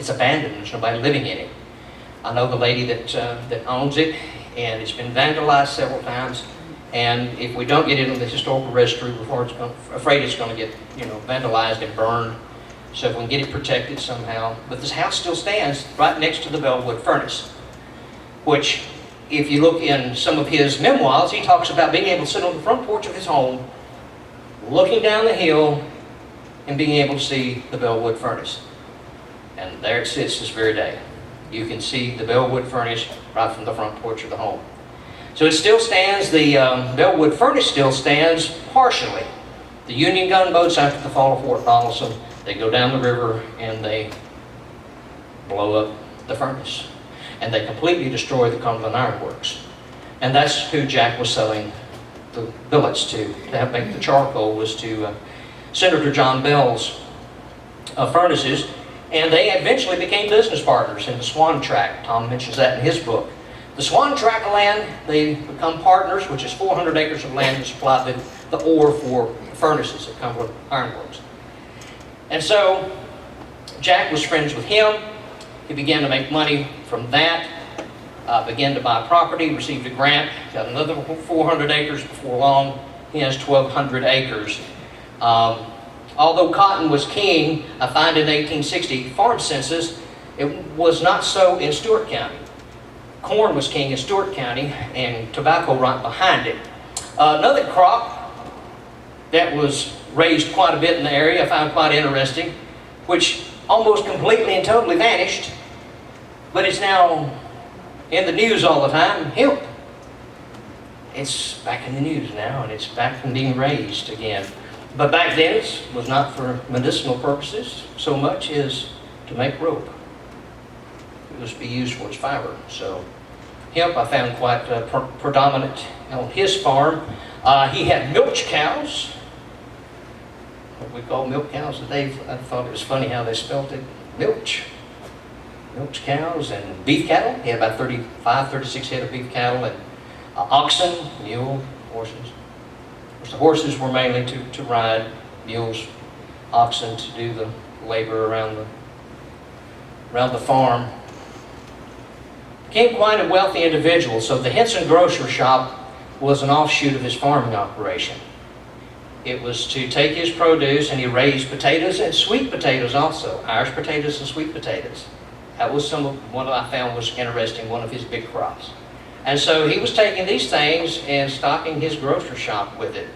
abandoned. There's nobody living in it. I know the lady that owns it, and it's been vandalized several times. And if we don't get it in the historical registry, we're afraid it's going to get, vandalized and burned. So if we can get it protected somehow. But this house still stands right next to the Bellwood furnace, which, if you look in some of his memoirs, he talks about being able to sit on the front porch of his home, looking down the hill, and being able to see the Bellwood furnace. And there it sits this very day. You can see the Bellwood furnace right from the front porch of the home. So it still stands. The Bellwood furnace still stands partially. The Union gunboats, after the fall of Fort Donelson, they go down the river and they blow up the furnace. And they completely destroy the Cumberland Iron Works. And that's who Jack was selling the billets to help make the charcoal, was to Senator John Bell's furnaces. And they eventually became business partners in the Swan Tract. Tom mentions that in his book. The Swan Tract land, they become partners, which is 400 acres of land to supply the ore for furnaces at Cumberland Iron Works. And so Jack was friends with him. He began to make money from that, began to buy property, received a grant, got another 400 acres before long. He has 1,200 acres. Although cotton was king, I find in the 1860 farm census, it was not so in Stewart County. Corn was king in Stewart County, and tobacco right behind it. Another crop that was raised quite a bit in the area, I found quite interesting, which almost completely and totally vanished, but it's now in the news all the time, hemp. It's back in the news now, and it's back from being raised again. But back then, it was not for medicinal purposes so much as to make rope. It was to be used for its fiber. So hemp I found quite predominant on his farm. He had milch cows, what we call milk cows today. I thought it was funny how they spelled it, milch cows, and beef cattle. He had about 35, 36 head of beef cattle, and oxen, mule, horses. The horses were mainly to ride, mules, oxen to do the labor around the farm. Became quite a wealthy individual, so the Hinson grocery shop was an offshoot of his farming operation. It was to take his produce, and he raised potatoes and sweet potatoes also, Irish potatoes and sweet potatoes. That was one that I found was interesting, one of his big crops. And so he was taking these things and stocking his grocery shop with it.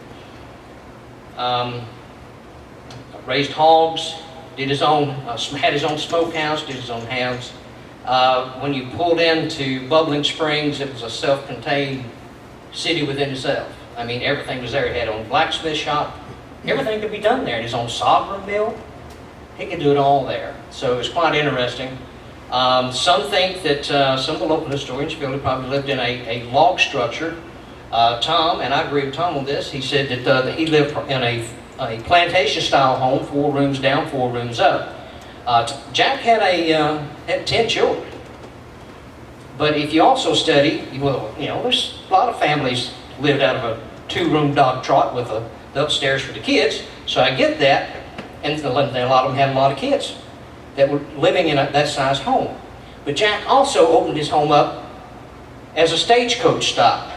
Raised hogs, had his own smokehouse, did his own hams. When you pulled into Bubbling Springs, it was a self-contained city within itself. I mean, everything was there. He had his own blacksmith shop. Everything could be done there. And his own sovereign mill. He could do it all there. So it was quite interesting. Some think that some of the local historians feel he probably lived in a log structure. Tom, and I agree with Tom on this, he said that he lived in a plantation-style home, 4 rooms down, 4 rooms up. Jack had 10 children. But if you also study, well, you know, there's a lot of families lived out of a 2-room dog trot with the upstairs for the kids. So I get that, and a lot of them had a lot of kids that were living in that size home. But Jack also opened his home up as a stagecoach stop,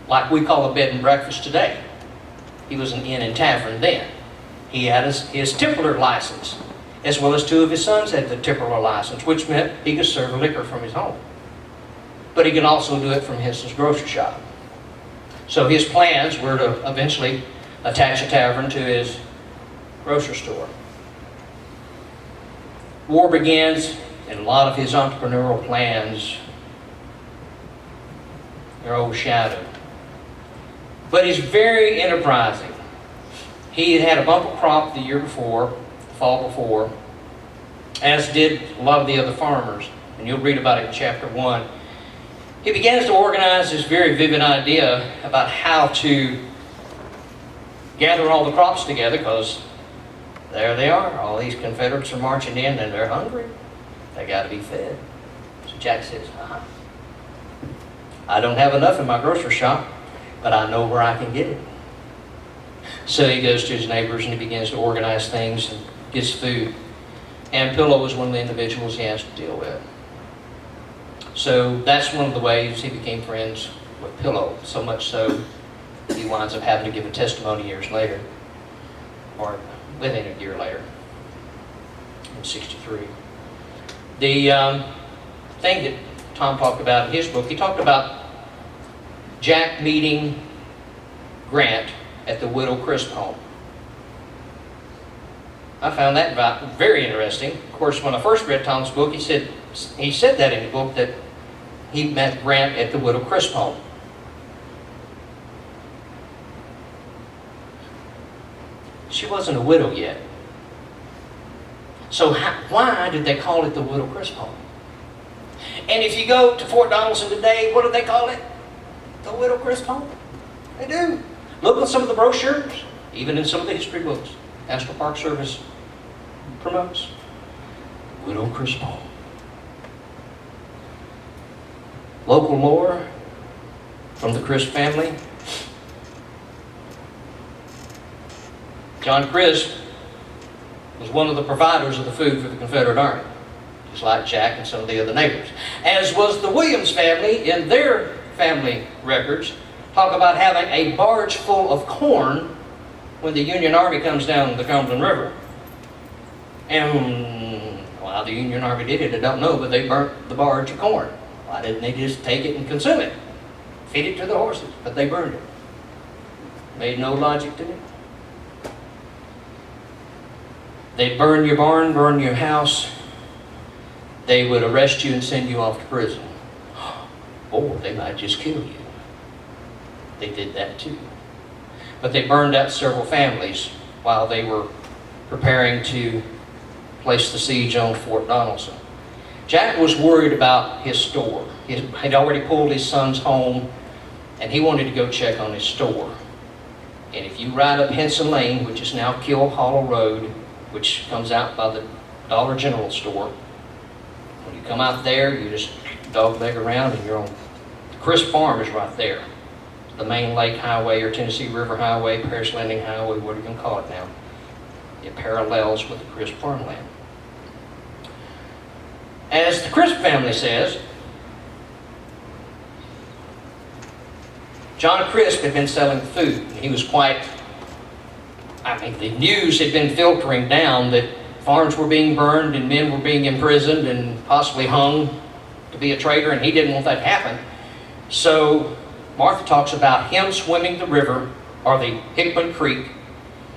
like we call a bed and breakfast today. He was an inn and tavern then. He had his tippler license, as well as 2 of his sons had the tippler license, which meant he could serve liquor from his home. But he could also do it from Hinson's grocery shop. So his plans were to eventually attach a tavern to his grocery store. War begins, and a lot of his entrepreneurial plans are overshadowed. But he's very enterprising. He had a bumper crop the year before, the fall before, as did a lot of the other farmers. And you'll read about it in chapter 1. He begins to organize this very vivid idea about how to gather all the crops together, because there they are. All these Confederates are marching in and they're hungry. They got to be fed. So Jack says, I don't have enough in my grocery shop, but I know where I can get it. So he goes to his neighbors and he begins to organize things and gets food. And Pillow is one of the individuals he has to deal with. So that's one of the ways he became friends with Pillow, so much so he winds up having to give a testimony years later, or within a year later, in '63. The thing that Tom talked about in his book, he talked about Jack meeting Grant at the Widow Crisp home. I found that very interesting. Of course, when I first read Tom's book, he said that in the book that he met Grant at the Widow Crisp home. She wasn't a widow yet. So why did they call it the Widow Crisp home? And if you go to Fort Donelson today, what do they call it? The Widow Crisp home. They do. Look at some of the brochures, even in some of the history books. National Park Service promotes Widow Crisp home. Local lore from the Crisp family. John Crisp was one of the providers of the food for the Confederate Army, just like Jack and some of the other neighbors. As was the Williams family in their family records, talk about having a barge full of corn when the Union Army comes down the Cumberland River. And why the Union Army did it, I don't know, but they burnt the barge of corn. Why didn't they just take it and consume it? Feed it to the horses, but they burned it. Made no logic to me. They'd burn your barn, burn your house. They would arrest you and send you off to prison. Or they might just kill you. They did that too. But they burned out several families while they were preparing to place the siege on Fort Donelson. Jack was worried about his store. He had already pulled his sons home, and he wanted to go check on his store. And if you ride up Henson Lane, which is now Kill Hollow Road, which comes out by the Dollar General store, when you come out there, you just dogleg around and you're on. The Crisp Farm is right there. The main Lake Highway or Tennessee River Highway, Paris Landing Highway, what are you going to call it now? It parallels with the Crisp farmland. As the Crisp family says, John Crisp had been selling food, and he was quite, the news had been filtering down that farms were being burned and men were being imprisoned and possibly hung to be a traitor, and he didn't want that to happen. So Martha talks about him swimming the river, or the Hickman Creek.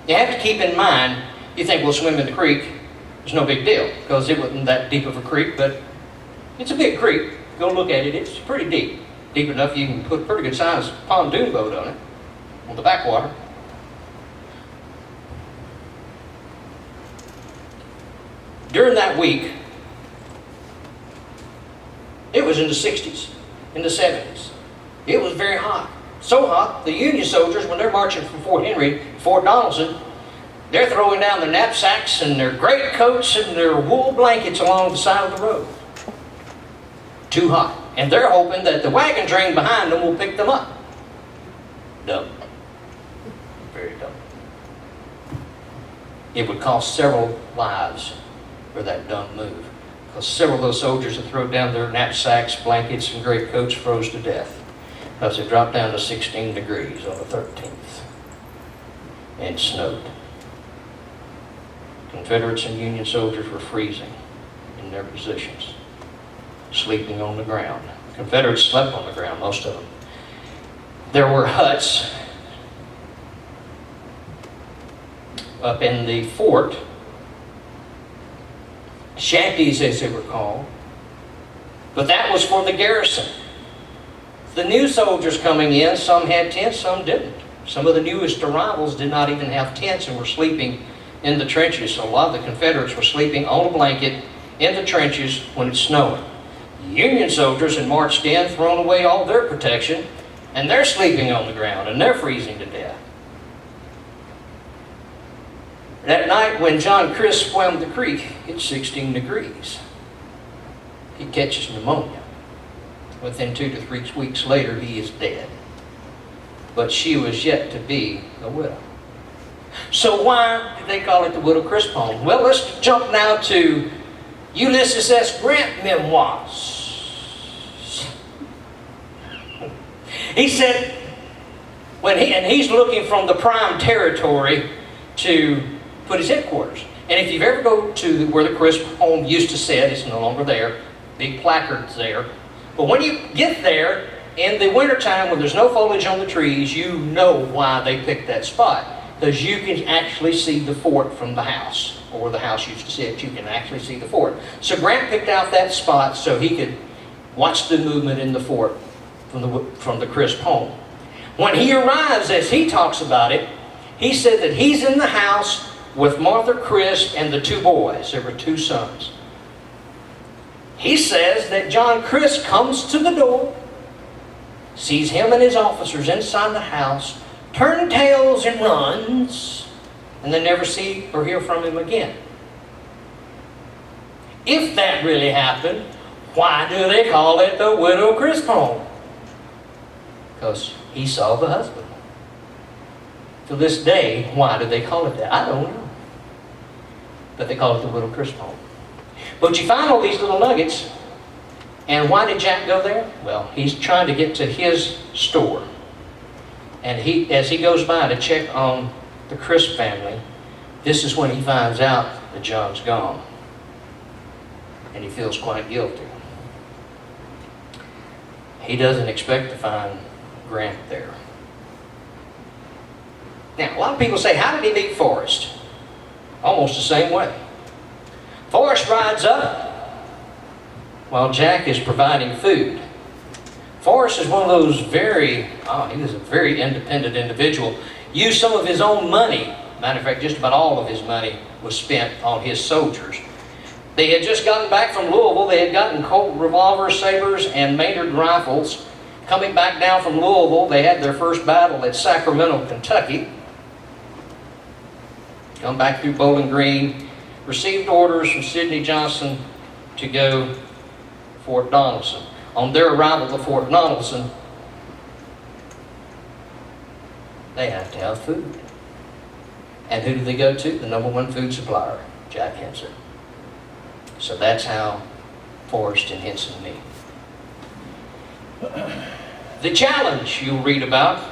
You have to keep in mind, you think, well, swim in the creek, it's no big deal, because it wasn't that deep of a creek, but it's a big creek. Go look at it, it's pretty deep. Deep enough you can put a pretty good sized pontoon boat on it, on the backwater. During that week, it was in the 60s, in the 70s. It was very hot. So hot, the Union soldiers, when they're marching from Fort Henry, Fort Donelson, they're throwing down their knapsacks and their greatcoats and their wool blankets along the side of the road. Too hot. And they're hoping that the wagon train behind them will pick them up. Dumb. Very dumb. It would cost several lives for that dumb move, because several of those soldiers that threw down their knapsacks, blankets, and greatcoats froze to death, because it dropped down to 16 degrees on the 13th and snowed. Confederates and Union soldiers were freezing in their positions, sleeping on the ground. Confederates slept on the ground, most of them. There were huts up in the fort, shanties as they were called, but that was for the garrison. The new soldiers coming in, some had tents, some didn't. Some of the newest arrivals did not even have tents and were sleeping in the trenches. So a lot of the Confederates were sleeping on a blanket in the trenches when it's snowing. The Union soldiers had marched in, thrown away all their protection, and they're sleeping on the ground and they're freezing to death. That night when John Crisp swam the creek, it's 16 degrees. He catches pneumonia. Within 2 to 3 weeks later, he is dead. But she was yet to be a widow. So why did they call it the Widow Crisp home? Well, let's jump now to Ulysses S. Grant memoirs. He said, he's looking from the prime territory to put his headquarters. And if you've ever go to where the Crisp home used to sit, it's no longer there, big placards there. But when you get there, in the wintertime when there's no foliage on the trees, you know why they picked that spot. Because you can actually see the fort from the house, or where the house used to sit, you can actually see the fort. So Grant picked out that spot so he could watch the movement in the fort from the Crisp home. When he arrives, as he talks about it, he said that he's in the house with Martha Crisp and the 2 boys. There were 2 sons. He says that John Crisp comes to the door, sees him and his officers inside the house, turns tails and runs, and they never see or hear from him again. If that really happened, why do they call it the Widow Crisp home? Because he saw the husband. To this day, why do they call it that? I don't know. But they call it the Widow Crisp home. But you find all these little nuggets. And why did Jack go there? Well, he's trying to get to his store. And as he goes by to check on the Crisp family, this is when he finds out that John's gone. And he feels quite guilty. He doesn't expect to find Grant there. Now, a lot of people say, how did he meet Forrest? Almost the same way. Forrest rides up while Jack is providing food. Forrest is one of those he was a very independent individual. Used some of his own money. Matter of fact, just about all of his money was spent on his soldiers. They had just gotten back from Louisville. They had gotten Colt revolvers, sabers, and Maynard rifles. Coming back down from Louisville, they had their first battle at Sacramento, Kentucky. Come back through Bowling Green. Received orders from Sidney Johnson to go to Fort Donelson. On their arrival to Fort Donelson, they have to have food. And who do they go to? The #1 food supplier, Jack Hinson. So that's how Forrest and Hinson meet. the challenge you'll read about.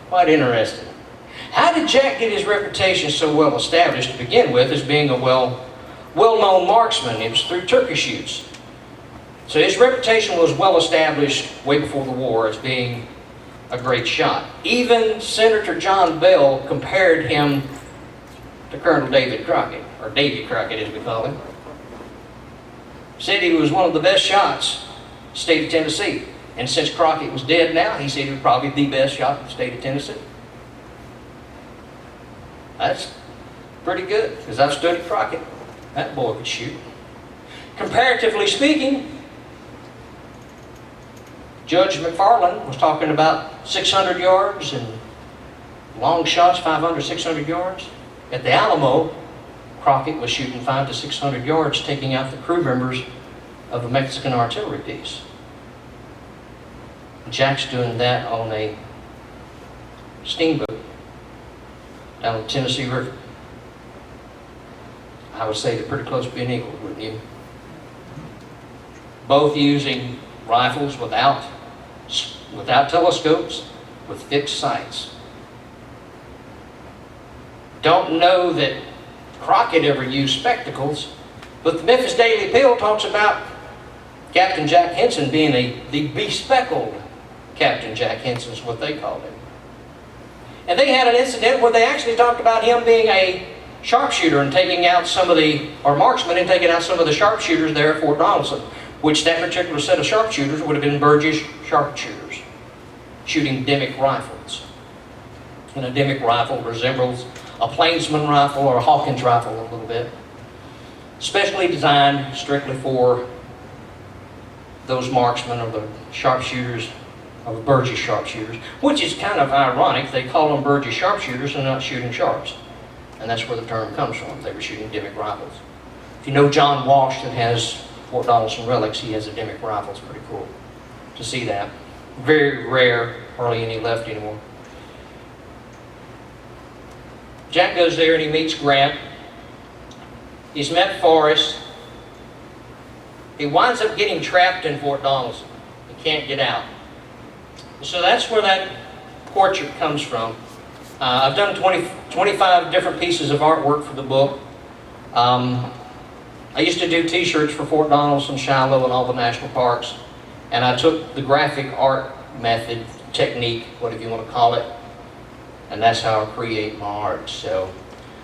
Quite interesting. How did Jack get his reputation so well established to begin with as being a well-known marksman? It was through turkey shoots. So his reputation was well established way before the war as being a great shot. Even Senator John Bell compared him to Colonel David Crockett, or Davy Crockett as we call him. Said he was one of the best shots in the state of Tennessee. And since Crockett was dead now, he said he was probably the best shot in the state of Tennessee. That's pretty good, because I've studied Crockett. That boy could shoot. Comparatively speaking, Judge McFarland was talking about 600 yards and long shots, 500, 600 yards. At the Alamo, Crockett was shooting 500 to 600 yards, taking out the crew members of a Mexican artillery piece. Jack's doing that on a steamboat down the Tennessee River. I would say they're pretty close to being equal, wouldn't you? Both using rifles without telescopes, with fixed sights. Don't know that Crockett ever used spectacles, but the Memphis Daily Appeal talks about Captain Jack Hinson being the bespectacled Captain Jack Hinson is what they called him. And they had an incident where they actually talked about him being a sharpshooter and taking out marksman and taking out some of the sharpshooters there at Fort Donelson, which that particular set of sharpshooters would have been Burgess sharpshooters, shooting Demick rifles. And a Demick rifle resembles a plainsman rifle or a Hawkins rifle a little bit, specially designed strictly for those marksmen or the sharpshooters, or the Burgess sharpshooters, which is kind of ironic. They call them Burgess sharpshooters and not shooting sharps. And that's where the term comes from. They were shooting Demick rifles. If you know John Walsh that has Fort Donelson relics, he has a Demick rifle. It's pretty cool to see that. Very rare, hardly any left anymore. Jack goes there and he meets Grant. He's met Forrest. He winds up getting trapped in Fort Donelson. He can't get out. So that's where that portrait comes from. I've done 25 different pieces of artwork for the book. I used to do t-shirts for Fort Donelson, Shiloh, and all the national parks. And I took the graphic art method, technique, whatever you want to call it, and that's how I create my art. So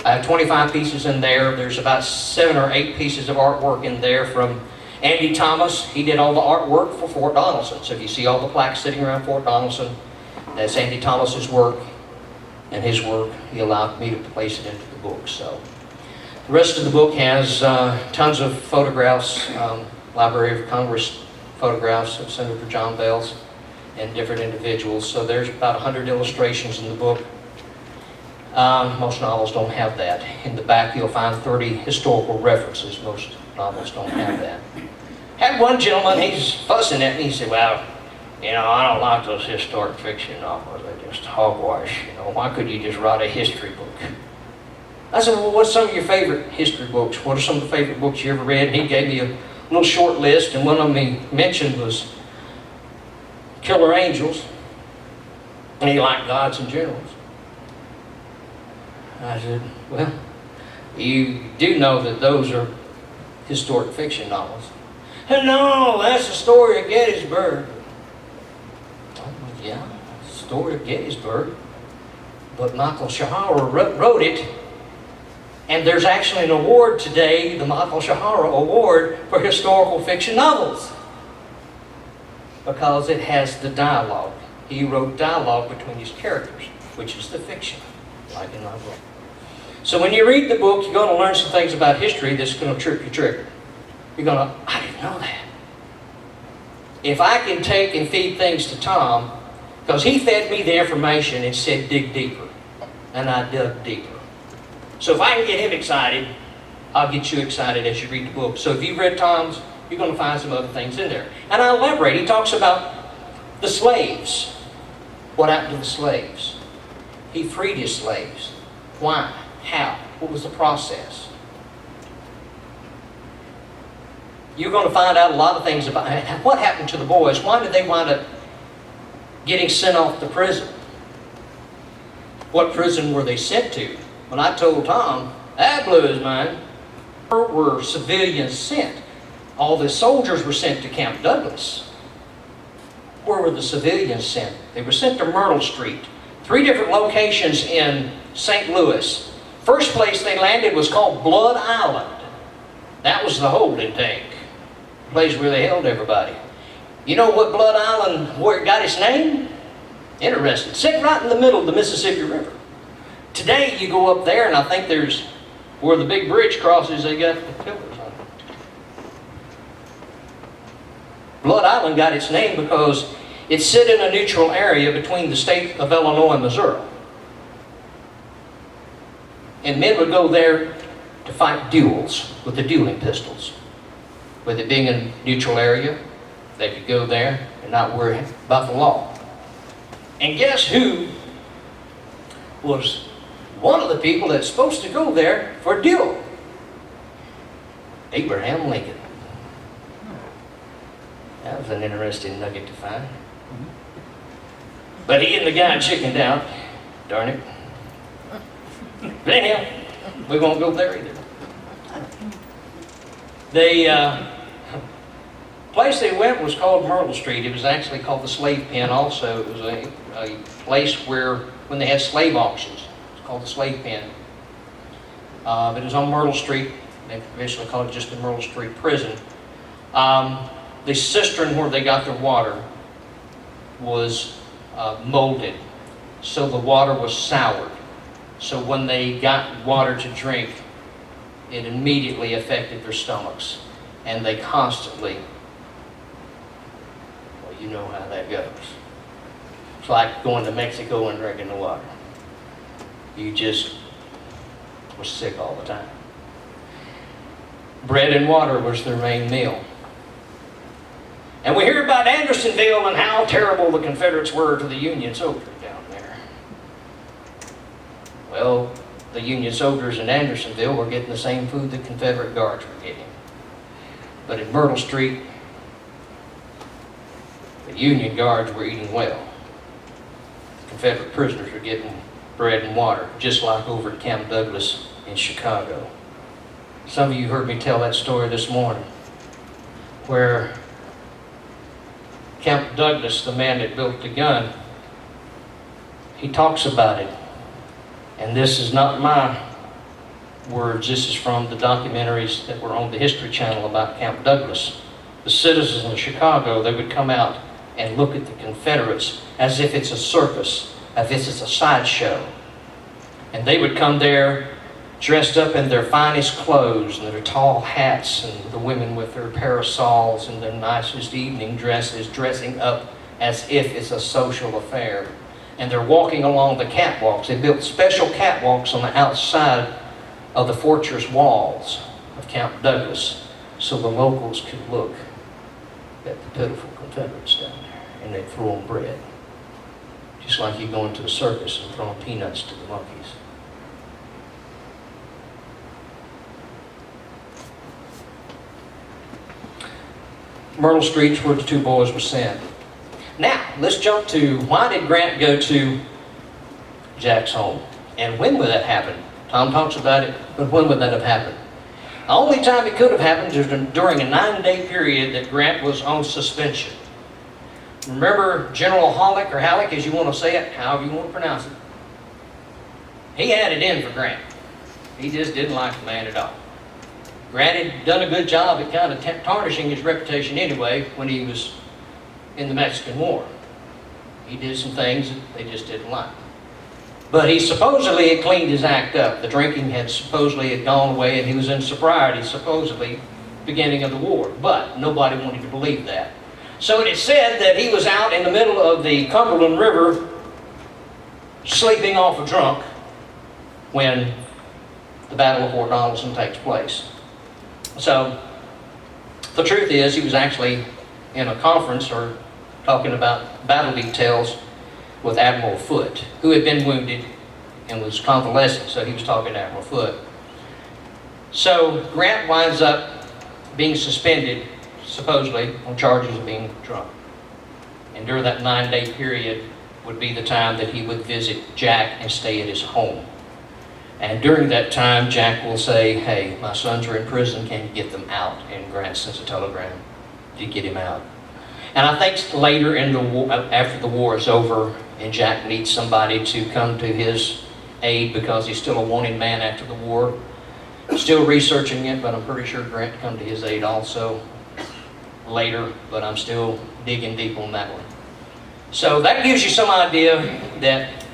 I have 25 pieces in there. There's about 7 or 8 pieces of artwork in there from Andy Thomas. He did all the artwork for Fort Donelson. So if you see all the plaques sitting around Fort Donelson, that's Andy Thomas's work. And his work, he allowed me to place it into the book. So the rest of the book has tons of photographs, Library of Congress photographs of Senator John Bell's and different individuals. So there's about 100 illustrations in the book. Most novels don't have that. In the back you'll find 30 historical references. Most novels don't have that. Had one gentleman, he's fussing at me, he said, well, you know, I don't like those historic fiction novels. They're just hogwash. You know, why could you just write a history book? I said, well, what's some of your favorite history books? What are some of the favorite books you ever read? And he gave me a little short list, and one of them he mentioned was Killer Angels, and he liked Gods and Generals. I said, well, you do know that those are historic fiction novels. And no, that's the story of Gettysburg. Oh, yeah, story of Gettysburg. But Michael Shahara wrote it, and there's actually an award today, the Michael Shahara Award for historical fiction novels, because it has the dialogue. He wrote dialogue between his characters, which is the fiction, like in my book. So when you read the book, you're going to learn some things about history that's going to trip your trigger. You're going to, I didn't know that. If I can take and feed things to Tom, because he fed me the information and said dig deeper, and I dug deeper. So if I can get him excited, I'll get you excited as you read the book. So if you've read Tom's, you're going to find some other things in there. And I elaborate. He talks about the slaves. What happened to the slaves? He freed his slaves. Why? How? What was the process? You're going to find out a lot of things about what happened to the boys. Why did they wind up getting sent off to prison. What prison were they sent to? When I told Tom, that blew his mind. Where were civilians sent? All the soldiers were sent to Camp Douglas. Where were the civilians sent? They were sent to Myrtle Street. 3 different locations in St. Louis. First place they landed was called Blood Island. That was the holding tank, the place where they held everybody. You know what Blood Island, where it got its name? Interesting. Sitting right in the middle of the Mississippi River. Today you go up there and I think there's, where the big bridge crosses, they got the pillars on it. Blood Island got its name because it sit in a neutral area between the state of Illinois and Missouri. And men would go there to fight duels with the dueling pistols. With it being a neutral area, they could go there and not worry about the law. And guess who was one of the people that's supposed to go there for a duel? Abraham Lincoln. That was an interesting nugget to find. But he and the guy chickened out. Darn it. But anyhow, we won't go there either. The place they went was called Myrtle Street. It was actually called the Slave Pen also. It was a place where, when they had slave auctions, it's called the Slave Pen. It was on Myrtle Street. They eventually called it just the Myrtle Street Prison. The cistern where they got their water was molded, so the water was soured. So when they got water to drink, it immediately affected their stomachs. And they constantly, well, you know how that goes. It's like going to Mexico and drinking the water. You just was sick all the time. Bread and water was their main meal. And we hear about Andersonville and how terrible the Confederates were to the Union soldiers down there. Well, the Union soldiers in Andersonville were getting the same food the Confederate guards were getting. But in Myrtle Street, the Union guards were eating well. Confederate prisoners were getting bread and water, just like over at Camp Douglas in Chicago. Some of you heard me tell that story this morning, where Camp Douglas, the man that built the gun, he talks about it. And this is not my words, this is from the documentaries that were on the History Channel about Camp Douglas. The citizens of Chicago, they would come out and look at the Confederates as if it's a circus, as if it's a sideshow. And they would come there dressed up in their finest clothes and their tall hats, and the women with their parasols and their nicest evening dresses, dressing up as if it's a social affair. And they're walking along the catwalks. They built special catwalks on the outside of the fortress walls of Camp Douglas so the locals could look at the pitiful Confederates down there, and they'd throw them bread. Just like you go into a circus and throwing peanuts to the monkeys. Myrtle Street's where the 2 boys were sent. Now, let's jump to, why did Grant go to Jack's home? And when would that happen? Tom talks about it, but when would that have happened? The only time it could have happened is during a 9-day period that Grant was on suspension. Remember General Halleck, or Halleck as you want to say it, however you want to pronounce it. He had it in for Grant. He just didn't like the man at all. Grant had done a good job at kind of tarnishing his reputation anyway when he was in the Mexican War. He did some things that they just didn't like. But he supposedly had cleaned his act up. The drinking had supposedly gone away, and he was in sobriety supposedly beginning of the war. But nobody wanted to believe that. So it is said that he was out in the middle of the Cumberland River sleeping off a drunk when the Battle of Fort Donelson takes place. So the truth is he was actually in a conference or talking about battle details with Admiral Foote, who had been wounded and was convalescing, so he was talking to Admiral Foote. So Grant winds up being suspended, supposedly, on charges of being drunk. And during that 9-day period would be the time that he would visit Jack and stay at his home. And during that time, Jack will say, hey, my sons are in prison, can you get them out? And Grant sends a telegram to get him out. And I think later in the war, after the war is over, and Jack needs somebody to come to his aid because he's still a wanted man after the war. Still researching it, but I'm pretty sure Grant come to his aid also later, but I'm still digging deep on that one. So that gives you some idea that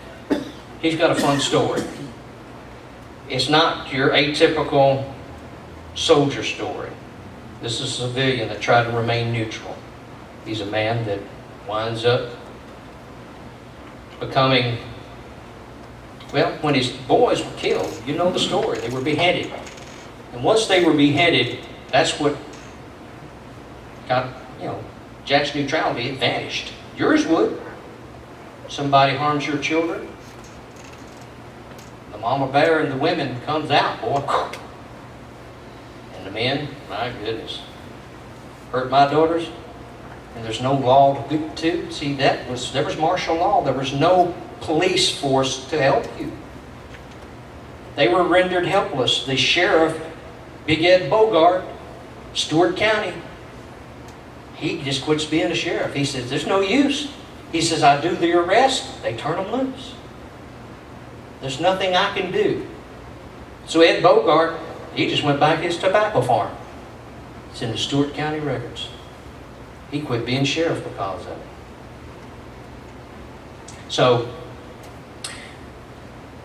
he's got a fun story. It's not your atypical soldier story. This is a civilian that tried to remain neutral. He's a man that winds up becoming, well, when his boys were killed, you know the story, they were beheaded. And once they were beheaded, that's what got, Jack's neutrality, it vanished. Yours would. Somebody harms your children, the mama bear and the women comes out, boy. And the men, my goodness, hurt my daughters, and there's no law to do to. See, there was martial law. There was no police force to help you. They were rendered helpless. The sheriff, Big Ed Bogart, Stewart County, he just quits being a sheriff. He says, there's no use. He says, I do the arrest, they turn them loose. There's nothing I can do. So Ed Bogart, he just went back to his tobacco farm. It's in the Stewart County records. He quit being sheriff because of it. So,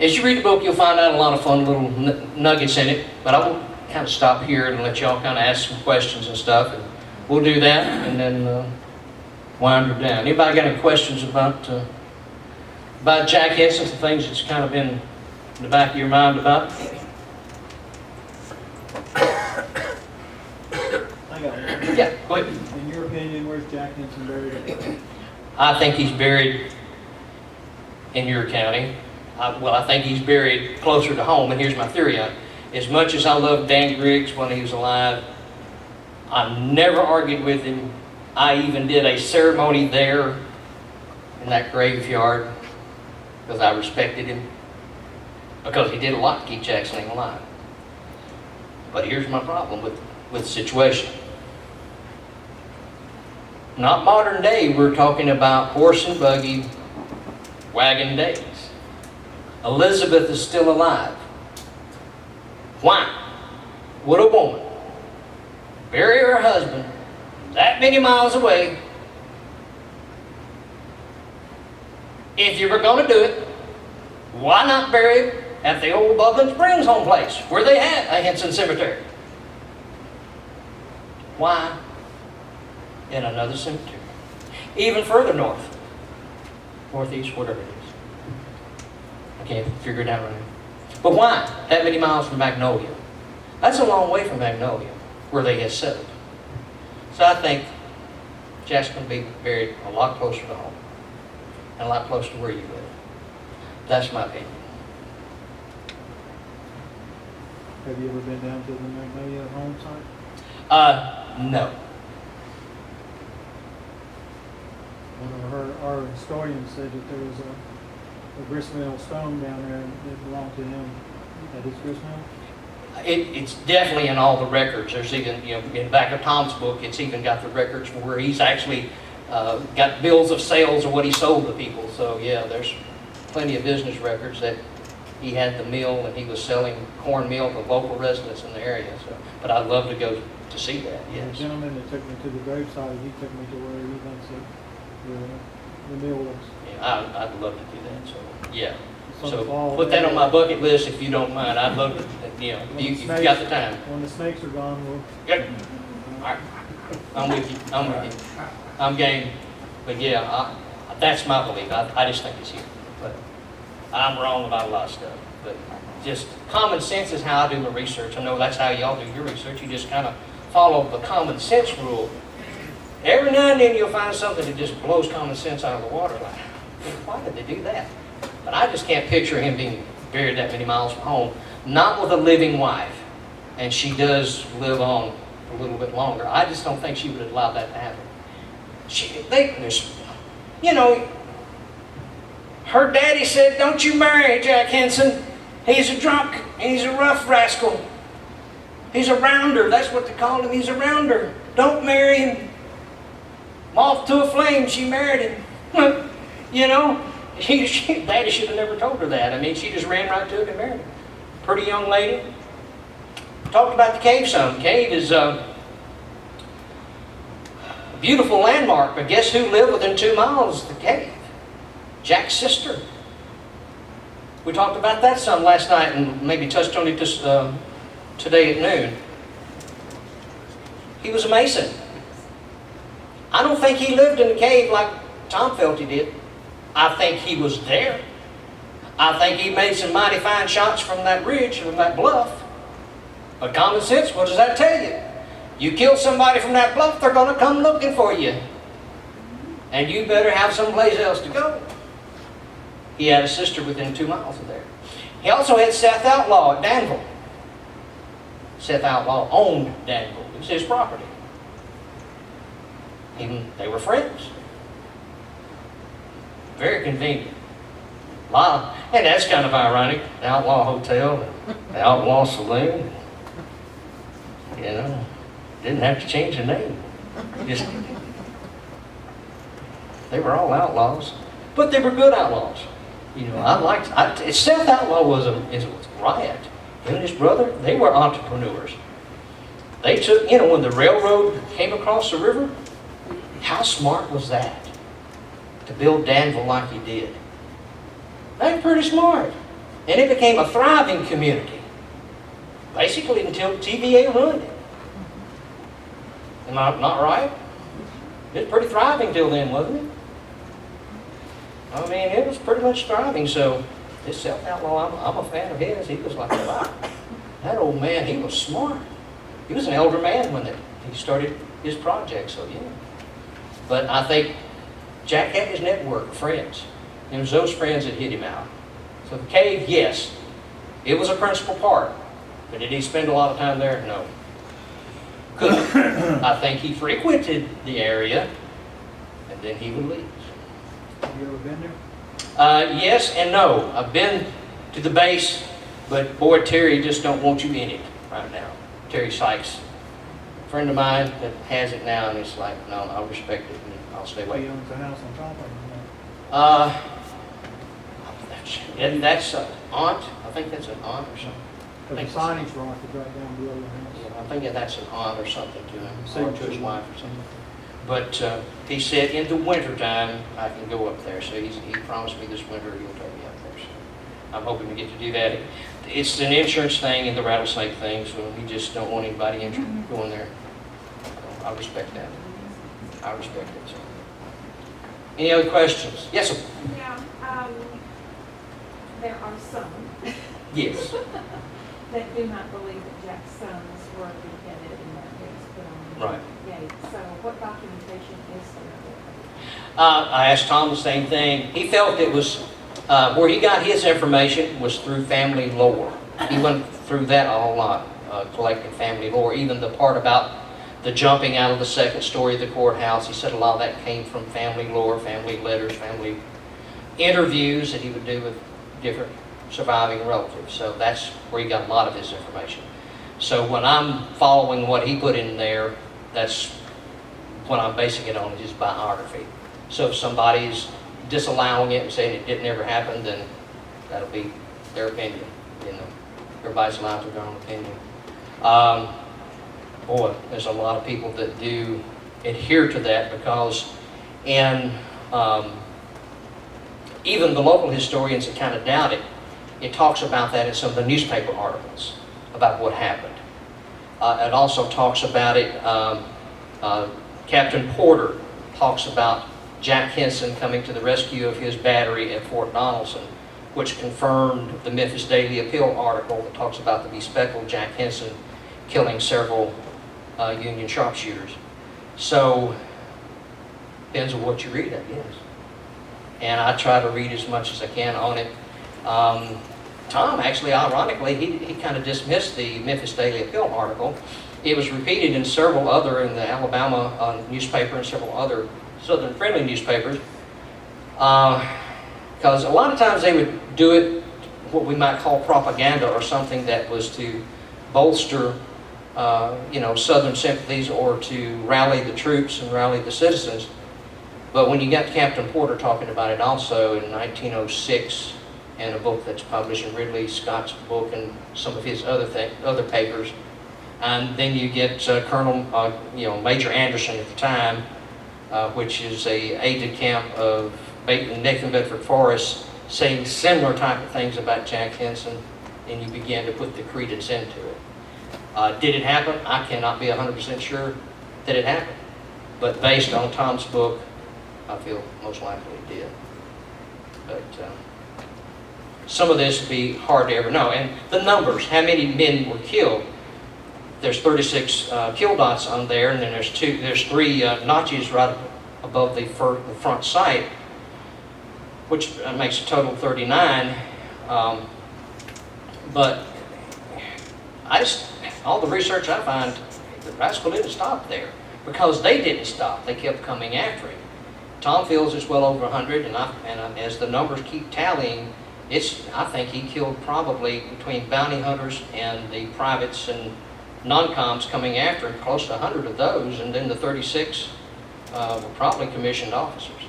as you read the book, you'll find out a lot of fun little nuggets in it, but I will kind of stop here and let y'all kind of ask some questions and stuff, and we'll do that, and then wind her down. Anybody got any questions about Jack Hinson, the things that's kind of been in the back of your mind about? I got one. Yeah, go ahead. In your opinion, where's Jack Hinson buried? I think he's buried in your county. I think he's buried closer to home, and here's my theory on it. As much as I loved Dan Griggs when he was alive, I never argued with him. I even did a ceremony there in that graveyard because I respected him, because he did a lot to keep Jack's name alive. But here's my problem with the situation. Not modern day, we're talking about horse and buggy, wagon days. Elizabeth is still alive. Why would a woman bury her husband that many miles away? If you were going to do it, why not bury him at the old Bubbling Springs home place where they had a Hinson cemetery? Why in another cemetery? Even further north, northeast, whatever it is. I can't figure it out right now. But why that many miles from Magnolia? That's a long way from Magnolia, where they had settled. So I think Jack's going to be buried a lot closer to home, and a lot closer to where you live. That's my opinion. Have you ever been down to the Magnolia home site? No. One of our historians said that there was a gristmill stone down there that belonged to him at his gristmill. It's definitely in all the records. There's even, in the back of Tom's book, it's even got the records where he's actually got bills of sales of what he sold to people. So yeah, there's plenty of business records that he had the mill and he was selling cornmeal to local residents in the area. So, but I'd love to go to see that. The Yes. gentleman that took me to the graveside, he took me to where he thinks that the mill was. Yeah, I'd love to do that. So yeah. Some So fall put that on there. my bucket list if you don't mind. I'd love to. If you've got the time. When the snakes are gone, we'll. Yep. All right. I'm with you. I'm with you. I'm game. But yeah, that's my belief. I just think it's here. But I'm wrong about a lot of stuff. But just common sense is how I do my research. I know that's how y'all do your research. You just kind of follow the common sense rule. Every now and then you'll find something that just blows common sense out of the water. Like, why did they do that? But I just can't picture him being buried that many miles from home. Not with a living wife. And she does live on a little bit longer. I just don't think she would allow that to happen. you know, her daddy said, don't you marry Jack Hinson. He's a drunk, he's a rough rascal. He's a rounder, that's what they called him, he's a rounder. Don't marry him. Moth to a flame, she married him. You know, daddy should have never told her that. I mean, she just ran right to it and married him. Pretty young lady. Talked about the cave some. Cave is a beautiful landmark, but guess who lived within 2 miles of the cave? Jack's sister. We talked about that some last night and maybe touched on it just today at noon. He was a Mason. I don't think he lived in the cave like Tom felt he did. I think he was there. I think he made some mighty fine shots from that ridge, from that bluff. But common sense, what does that tell you? You kill somebody from that bluff, they're going to come looking for you. And you better have someplace else to go. He had a sister within 2 miles of there. He also had Seth Outlaw at Danville. Seth Outlaw owned Danville. It was his property. Even they were friends. Very convenient. And that's kind of ironic. The Outlaw Hotel, the Outlaw Saloon. You know, didn't have to change the name. Just, they were all outlaws, but they were good outlaws. You know, Seth Outlaw was a riot. Him and his brother, they were entrepreneurs. They took, you know, when the railroad came across the river, how smart was that? To build Danville like he did. That's pretty smart. And it became a thriving community. Basically until TVA ruined it. Am I not right? It was pretty thriving till then, wasn't it? I mean, it was pretty much thriving. So this Seth Outlaw, I'm a fan of his. He was like, wow, that old man, he was smart. He was an elder man when he started his project, so yeah. But I think Jack had his network of friends. It was those friends that hit him out. So the cave, yes, it was a principal part. But did he spend a lot of time there? No. Could I think he frequented the area, and then he would leave. Have you ever been there? Yes and no. I've been to the base, but boy, Terry just don't want you in it right now. Terry Sykes, a friend of mine that has it now, and it's like, no, I'll respect it, and I'll stay away. He owns the house on top of it. And that's an aunt. I think that's an aunt or something. Because the signage rock is right down below the house. Yeah, I think that's an aunt or something to him, or to his wife or something. But he said in the wintertime I can go up there. So he promised me this winter he'll take me up there. So I'm hoping to get to do that. It's an insurance thing and the rattlesnake thing, so we just don't want anybody going there. I respect that. I respect it. So. Any other questions? Yes, sir. Yeah, there are some Yes. that do not believe that Jack's sons were beheaded and that he was put on Right. the gate. So what documentation is there? I asked Tom the same thing. He felt it was, where he got his information was through family lore. He went through that a whole lot, collecting family lore. Even the part about the jumping out of the second story of the courthouse, he said a lot of that came from family lore, family letters, family interviews that he would do with different surviving relatives. So that's where he got a lot of his information. So when I'm following what he put in there, that's what I'm basing it on, is his biography. So if somebody's disallowing it and saying it didn't ever happen, then that'll be their opinion. You know, everybody's allowed to their own opinion. Boy, there's a lot of people that do adhere to that, because in even the local historians that kind of doubt it, it talks about that in some of the newspaper articles about what happened. It also talks about it, Captain Porter talks about Jack Hinson coming to the rescue of his battery at Fort Donaldson, which confirmed the Memphis Daily Appeal article that talks about the bespectacled Jack Hinson killing several Union sharpshooters. So, depends on what you read, I guess. And I try to read as much as I can on it. Tom, actually, ironically, he kind of dismissed the Memphis Daily Appeal article. It was repeated in several other, in the Alabama newspaper and several other Southern friendly newspapers. Because a lot of times they would do it, what we might call propaganda, or something that was to bolster Southern sympathies or to rally the troops and rally the citizens. But when you got Captain Porter talking about it also in 1906 in a book that's published in Ridley Scott's book and some of his other papers, and then you get Colonel, Major Anderson at the time, which is a aide-de-camp of Nathan Bedford Forrest, saying similar type of things about Jack Hinson, and you begin to put the credence into it. Did it happen? I cannot be 100% sure that it happened. But based on Tom's book, I feel most likely it did. But some of this would be hard to ever know. And the numbers, how many men were killed? There's 36 kill dots on there, and then there's three notches right above the front sight, which makes a total of 39. But all the research I find, the rascal didn't stop there, because they didn't stop. They kept coming after him. Tom feels it's well over 100, and as the numbers keep tallying, I think he killed probably, between bounty hunters and the privates and non-coms coming after him, close to 100 of those, and then the 36 were probably commissioned officers.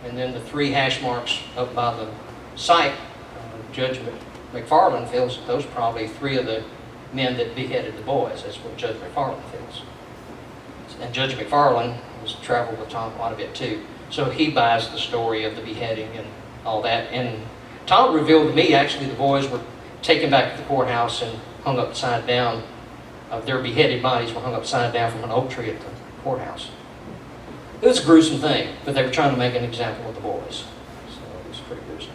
And then the 3 hash marks up by the site, Judge McFarland feels that those are probably 3 of the men that beheaded the boys. That's what Judge McFarland feels. And Judge McFarland has traveled with Tom quite a bit too. So he buys the story of the beheading and all that. And Tom revealed to me, actually, the boys were taken back to the courthouse and hung upside down. Their beheaded bodies were hung upside down from an oak tree at the courthouse. It was a gruesome thing, but they were trying to make an example of the boys. So it was pretty gruesome.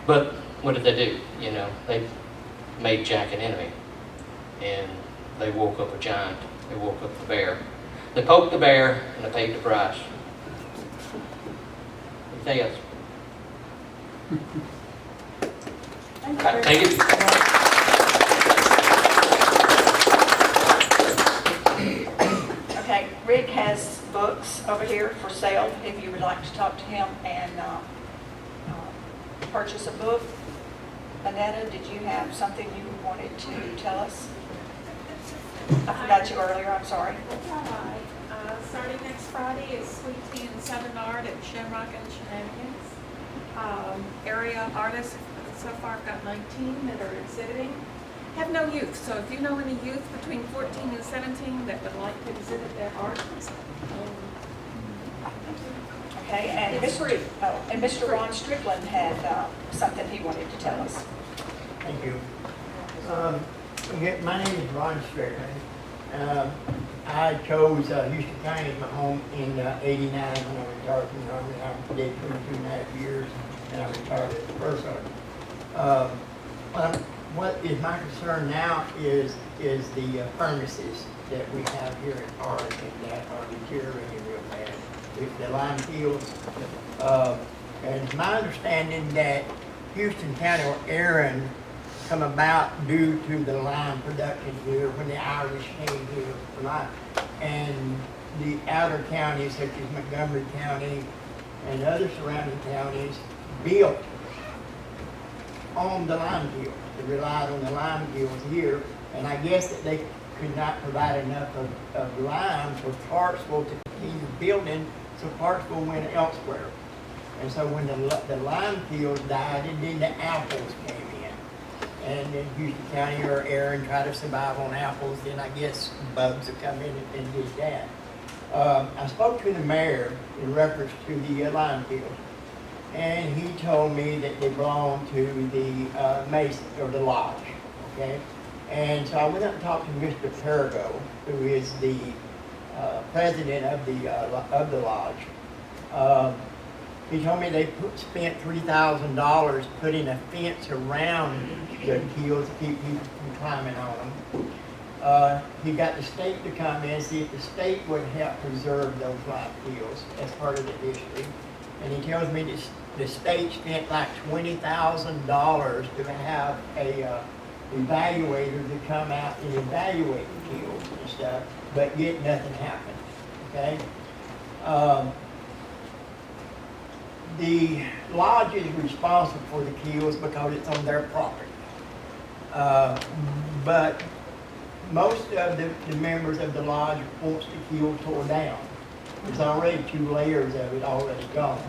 But what did they do? They made Jack an enemy. And they woke up a giant. They woke up the bear. They poked the bear, and they paid the price. Anything else? Thank you. Okay, Rick has books over here for sale if you would like to talk to him and purchase a book. Annetta, did you have something you wanted to tell us? I forgot you earlier, I'm sorry. All right. Starting next Friday is Sweet Tea and Southern Art at Shamrock and Shenanigans. Area artists, so far I've got 19 that are exhibiting. Have no youth, so if you know any youth between 14 and 17 that would like to exhibit their art, Okay, and Mr. Ron Strickland had something he wanted to tell us. Thank you. My name is Ron Strickland. I chose Houston County as my home in '89 when I retired from the Army. I did 22.5 years, and I retired at the First Sergeant. What is my concern now is the furnaces that we have here in Arlington that are deteriorating real bad. With the lime fields, and it's my understanding that Houston County or Aaron come about due to the lime production here when the Irish came here for lime. And the outer counties such as Montgomery County and other surrounding counties built on the lime field. They relied on the lime fields here, and I guess that they could not provide enough of lime for Clarksville to continue building, so Clarksville went elsewhere. And so when the lime fields died, and then the apples came in. And then Houston County or Aaron tried to survive on apples, then I guess bugs have come in and did that. I spoke to the mayor in reference to the lime fields, and he told me that they belong to the Mason, or the lodge, okay? And so I went up and talked to Mr. Perigo, who is the president of the lodge. He told me they spent $3,000 putting a fence around the fields to keep people from climbing on them. He got the state to come in and see if the state would help preserve those lime fields as part of the district. And he tells me the state spent like $20,000 to have a evaluator to come out and evaluate the fields and stuff, but yet nothing happened, okay? The lodge is responsible for the kills because it's on their property. But most of the members of the lodge wants the kill tore down. There's already 2 layers of it already gone.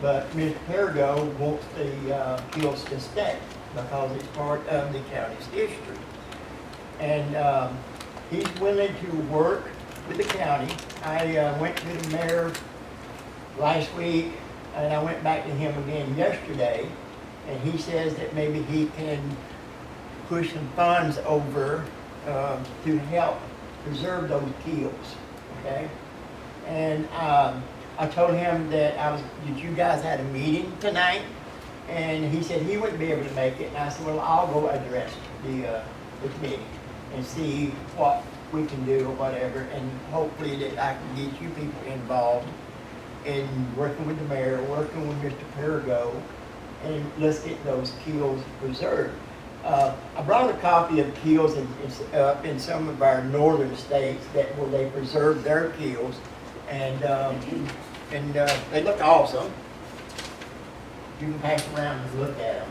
But Mr. Perigo wants the kills to stay because it's part of the county's history. And he's willing to work with the county. I went to the mayor last week, and I went back to him again yesterday, and he says that maybe he can push some funds over to help preserve those keels, okay? And I told him that you guys had a meeting tonight, and he said he wouldn't be able to make it. And I said, well, I'll go address the committee and see what we can do or whatever, and hopefully that I can get you people involved in working with the mayor, working with Mr. Perigo, and let's get those keels preserved. I brought a copy of keels in some of our northern states where they preserve their keels, and they look awesome. You can pass them around and look at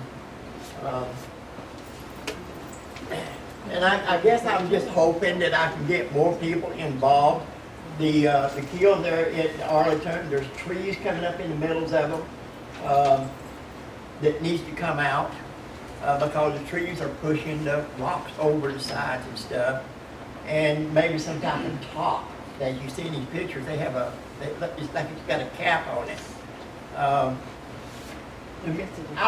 them. And I guess I'm just hoping that I can get more people involved. The keel there in Arlington, there's trees coming up in the middles of them that needs to come out because the trees are pushing the rocks over the sides and stuff. And maybe some type of top that you see in these pictures, it's like it's got a cap on it. I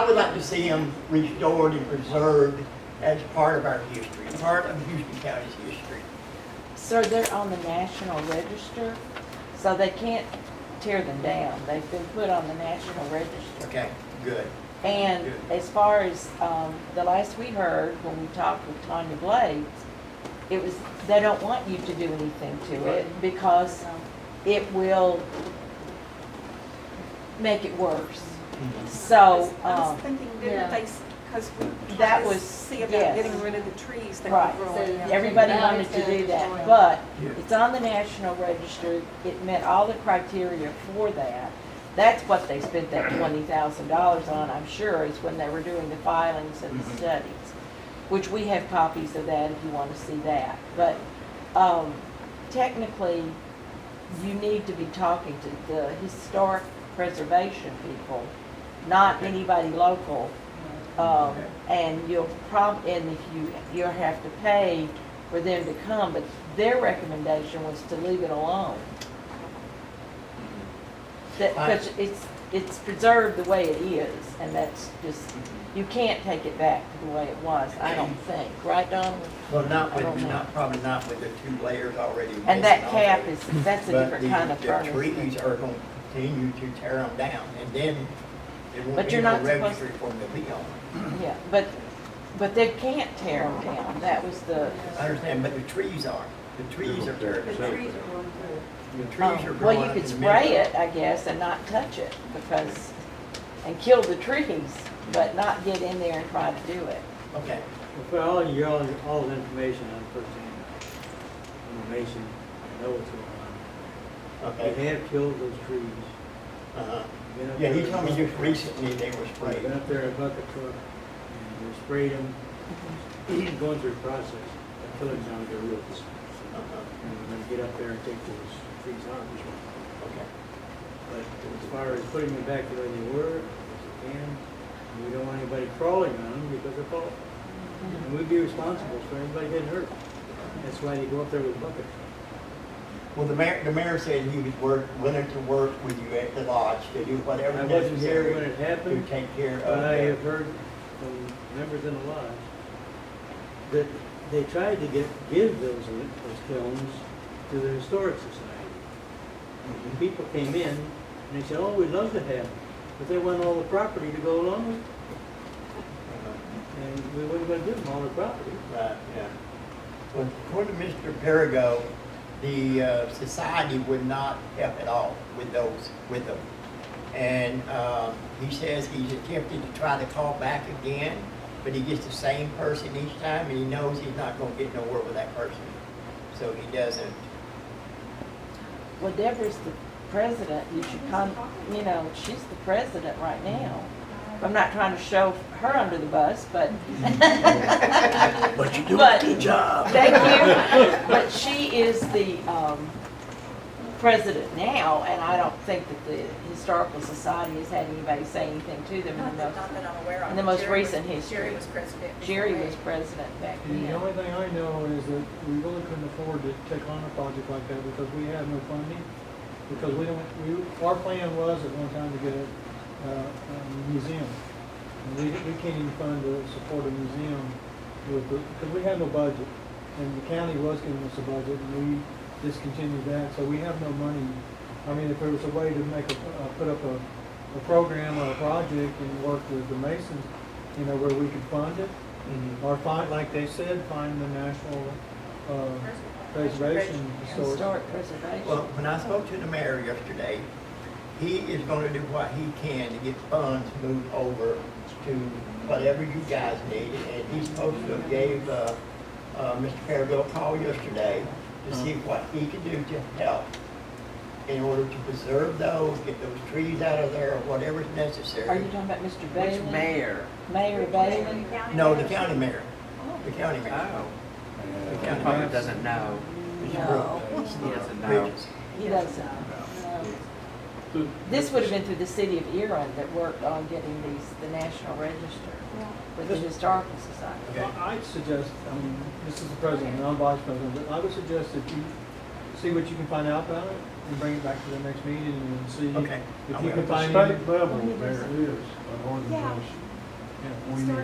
would like to see them restored and preserved as part of our history, part of Houston County's history. Sir, they're on the National Register, so they can't tear them down. They've been put on the National Register. Okay, good. And Good. as far as the last we heard, when we talked with Tanya Blades, it was, they don't want you to do anything to it because it will make it worse. So, I was thinking, didn't they, because we that tried to was- see about yes. getting rid of the trees that right, were so growing. everybody Now wanted it's to gonna do that, destroy 'em. but Yeah. it's on the National Register. It met all the criteria for that. That's what they spent that $20,000 on, I'm sure, is when they were doing the filings and the studies, which we have copies of that if you want to see that. But technically, you need to be talking to the historic preservation people, not anybody local. And and if you'll have to pay for them to come, but their recommendation was to leave it alone. Because it's preserved the way it is, and that's just, you can't take it back to the way it was, I don't think, right, Donald? Well, I don't know. probably not with the 2 layers already. And that missing cap already. that's a different kind of But furnace. the trees are going to continue to tear them down, and then there won't But be you're no not supposed registry for them to be on. Yeah, but they can't tear them down, that was the, I understand, but the trees are. The trees are tearing The down. trees are going through. The trees are growing well, you up could in the middle. spray it, I guess, and not touch it, because, and kill the trees, but not get in there and try to do it. Okay. Well, for all the information on firsthand information, I know what's going on. They Okay. have killed those trees. Uh-huh. Been up Yeah, he there- told me just recently they were They've sprayed. been up there in a bucket truck, and they sprayed them, going through the process. That killing down their roots. Uh-huh. And we're gonna get up there and take those trees out. Okay. But as far as putting them back the way they were, as you can, we don't want anybody crawling on them because they're fall. And we'd be responsible for anybody getting hurt. That's why they go up there with a bucket. Well, the mayor said he was willing to work with you at the lodge to do whatever I wasn't here when necessary it to happened, take care of but I that. have heard from members in the lodge that they tried to give those kilns to the Historic Society. And people came in and they said, oh, we'd love to have them, but they want all the property to go along with it. And we weren't gonna give them all the property. Right, yeah. Well, according to Mr. Perigo, the society would not help at all with them. And he says he's attempting to try to call back again, but he gets the same person each time, and he knows he's not gonna get nowhere with that person. So he doesn't. Well, Deborah's president, you should you know, she's the president right now. I'm not trying to shove her under the bus, but. But you do a But- good job. Thank you. But she is the president now, and I don't think that the Historical Society has had anybody say anything to them Not in the that I'm aware of. in the most Jerry recent was- history. Jerry was president. Jerry before was me. president back The then. only thing I know is that we really couldn't afford to take on a project like that because we had no funding. Because our plan was at one time to get a museum. And we can't even fund to support a museum because we had no budget. And the county was giving us a budget and we discontinued that, so we have no money. I mean, if there was a way to put up a program or a project and work with the Masons, you know, where we could fund it, or find, like they said, find the National Preservation Historic. Historic preservation. Well, when I spoke to the mayor yesterday, he is gonna do what he can to get funds moved over to whatever you guys need. And he's supposed to have gave, Mr. Fairville a call yesterday to see what he could do to help in order to preserve those, get those trees out of there, or whatever's Are necessary. you talking about Mr. Bailey? mayor? Mayor Bailey? No, the county mayor, the county mayor. The He county probably mayor. doesn't know. No, He doesn't know. Bridges. he doesn't. No. This would have been through the city of Erin that worked on getting the National Register with the Historical Society. Okay. Well, I'd suggest, I mean, this is the president, and I'm vice president, but I would suggest that you see what you can find out about it and bring it back to the next meeting and see Okay. if you can At the find state any. level, there is an organization Yeah. we need to do.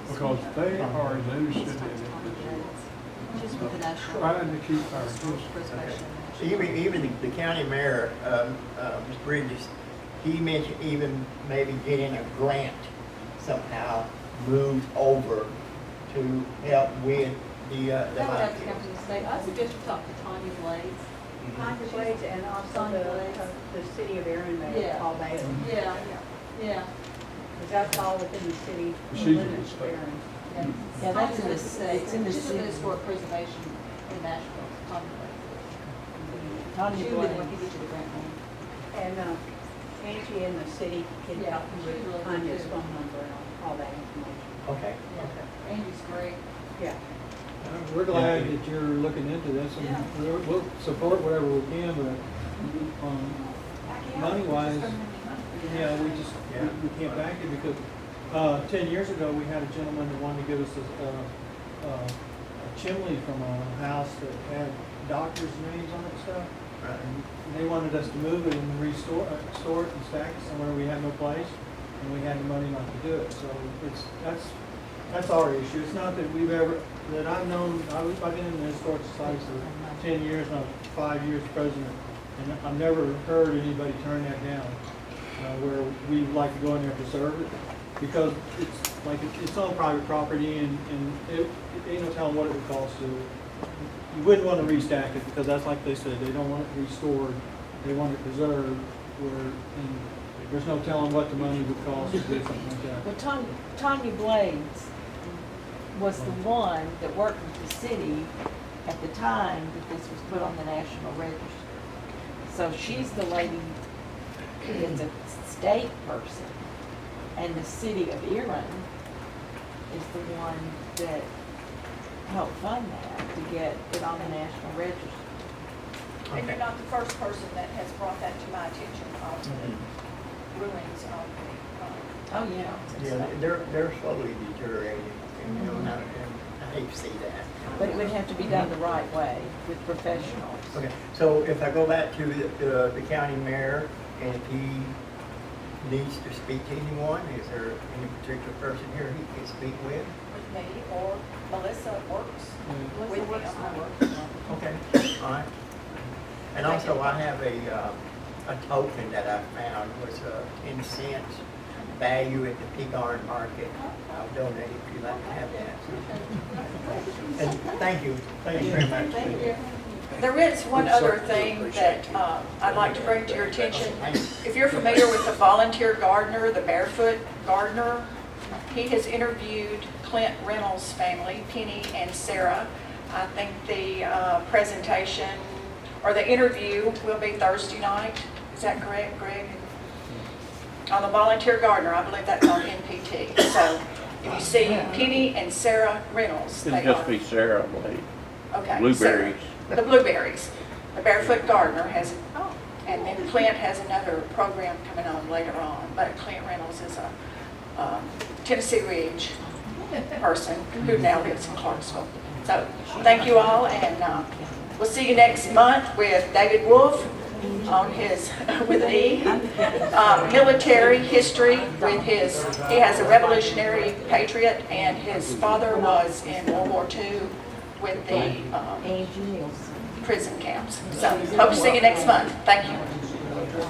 Because they are interested in trying to keep our history. Even the county mayor, Ms. Bridges, he mentioned even maybe getting a grant somehow moved over to help with the That would have to line. come from the state. I suggest you talk to Tanya Blades. Tanya Blades and also Tanya Blades. the city of Erin, Mayor Yeah. Paul Bailey. Yeah, yeah. Because that's all within the city She's in the limits of state. Erin. Yeah, that's in the, it's in the Just in city. the historic preservation in Nashville, Tanya Blades. Tanya She would want to Blades. get you the grant money. And Angie in the city can Yeah, help you she's really with good Tanya's too. phone number and all that information. Okay. Yeah. Andy's great. Yeah. We're glad that you're looking into this, and Yeah. we'll support whatever we can, but money-wise, yeah, we can't back it because 10 years ago, we had a gentleman that wanted to give us a chimney from a house that had doctors' names on it and stuff. Right. And they wanted us to move it and store it and stack it somewhere we had no place, and we had the money not to do it. So that's our issue. It's not that that I've known, I've been in the Historic Society for 10 years, and I'm 5 years president, and I've never heard anybody turn that down, where we like to go in there and preserve it, because it's on private property, and it ain't no telling what it would cost to. You wouldn't want to restack it, because that's like they said, they don't want it restored, they want it preserved, and there's no telling what the money would cost to do something like that. Well, Tanya Blades was the one that worked with the city at the time that this was put on the National Register. So she's the lady that's a state person, and the city of Erin is the one that helped fund that to get it on the National Register. And you're not the first person that has brought that to my attention, of the ruins of the, Oh, yeah. Yeah, they're slowly deteriorating, and, you know, and I hate to see that. But it would have to be done the right way with professionals. Okay, so if I go back to the county mayor, and if he needs to speak to anyone, is there any particular person here he can speak with? with me, or Melissa works Yeah. with me. Okay, all right. And also, I have a token that I found was 10 cents value at the pig iron market. I'll donate if you'd like to have that. And thank you very much. Thank you. There is one other thing that I'd like to bring to your attention. If you're familiar with the volunteer gardener, the barefoot gardener, he has interviewed Clint Reynolds' family, Penny and Sarah. I think the presentation or the interview will be Thursday night. Is that correct, Greg? On the volunteer gardener, I believe that's on NPT. So if you see Penny and Sarah Reynolds, It'll they just are, be Sarah, I believe. okay. Blueberries. Sarah. The blueberries. The Barefoot Gardener has, and then Clint has another program coming on later on. But Clint Reynolds is a Tennessee Ridge person who now lives in Clarksville. So thank you all, and we'll see you next month with David Wolf on his, with an E, military history with his, he has a Revolutionary Patriot, and his father was in World War II with the Angie Nielsen. prison camps. So hope to see you next month. Thank you.